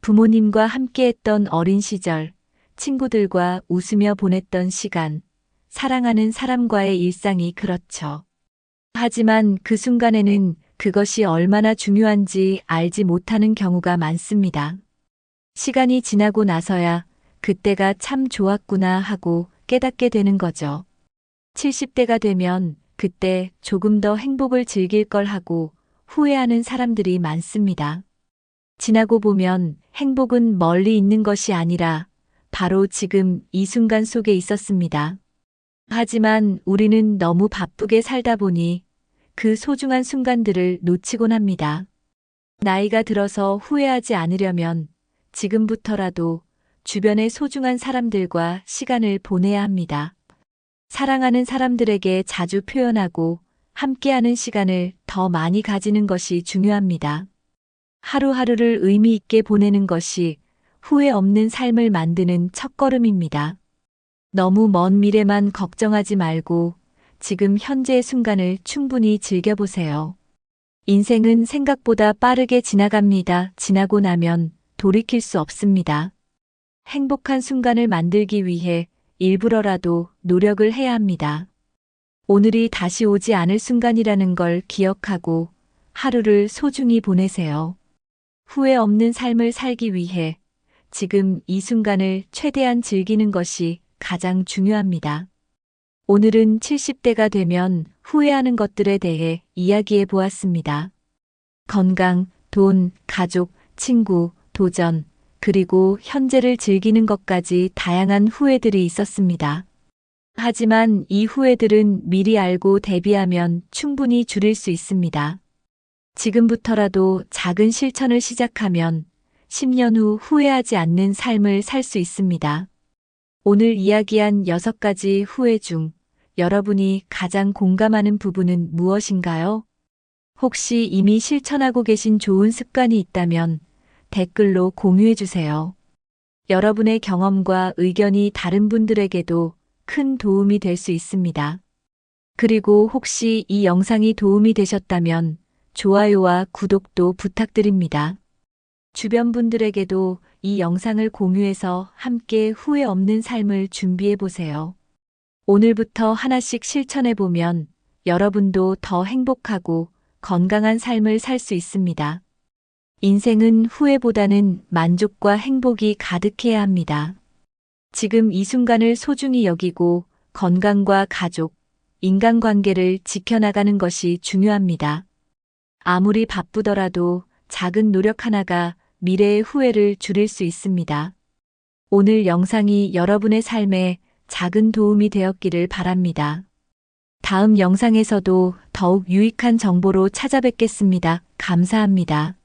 Speaker 1: 부모님과 함께했던 어린 시절, 친구들과 웃으며 보냈던 시간, 사랑하는 사람과의 일상이 그렇죠. 하지만 그 순간에는 그것이 얼마나 중요한지 알지 못하는 경우가 많습니다. 시간이 지나고 나서야 그때가 참 좋았구나 하고 깨닫게 되는 거죠. 70대가 되면 그때 조금 더 행복을 즐길 걸 하고 후회하는 사람들이 많습니다. 지나고 보면 행복은 멀리 있는 것이 아니라 바로 지금 이 순간 속에 있었습니다. 하지만 우리는 너무 바쁘게 살다 보니 그 소중한 순간들을 놓치곤 합니다. 나이가 들어서 후회하지 않으려면 지금부터라도 주변의 소중한 사람들과 시간을 보내야 합니다. 사랑하는 사람들에게 자주 표현하고 함께하는 시간을 더 많이 가지는 것이 중요합니다. 하루하루를 의미 있게 보내는 것이 후회 없는 삶을 만드는 첫걸음입니다. 너무 먼 미래만 걱정하지 말고 지금 현재의 순간을 충분히 즐겨보세요. 인생은 생각보다 빠르게 지나갑니다. 지나고 나면 돌이킬 수 없습니다. 행복한 순간을 만들기 위해 일부러라도 노력을 해야 합니다. 오늘이 다시 오지 않을 순간이라는 걸 기억하고 하루를 소중히 보내세요. 후회 없는 삶을 살기 위해 지금 이 순간을 최대한 즐기는 것이 가장 중요합니다. 오늘은 70대가 되면 후회하는 것들에 대해 이야기해 보았습니다. 건강, 돈, 가족, 친구, 도전, 그리고 현재를 즐기는 것까지 다양한 후회들이 있었습니다. 하지만 이 후회들은 미리 알고 대비하면 충분히 줄일 수 있습니다. 지금부터라도 작은 실천을 시작하면 10년 후 후회하지 않는 삶을 살 수 있습니다. 오늘 이야기한 6가지 후회 중 여러분이 가장 공감하는 부분은 무엇인가요? 혹시 이미 실천하고 계신 좋은 습관이 있다면 댓글로 공유해 주세요. 여러분의 경험과 의견이 다른 분들에게도 큰 도움이 될 수 있습니다. 그리고 혹시 이 영상이 도움이 되셨다면 좋아요와 구독도 부탁드립니다. 주변 분들에게도 이 영상을 공유해서 함께 후회 없는 삶을 준비해 보세요. 오늘부터 하나씩 실천해 보면 여러분도 더 행복하고 건강한 삶을 살 수 있습니다. 인생은 후회보다는 만족과 행복이 가득해야 합니다. 지금 이 순간을 소중히 여기고 건강과 가족, 인간관계를 지켜나가는 것이 중요합니다. 아무리 바쁘더라도 작은 노력 하나가 미래의 후회를 줄일 수 있습니다. 오늘 영상이 여러분의 삶에 작은 도움이 되었기를 바랍니다. 다음 영상에서도 더욱 유익한 정보로 찾아뵙겠습니다. 감사합니다.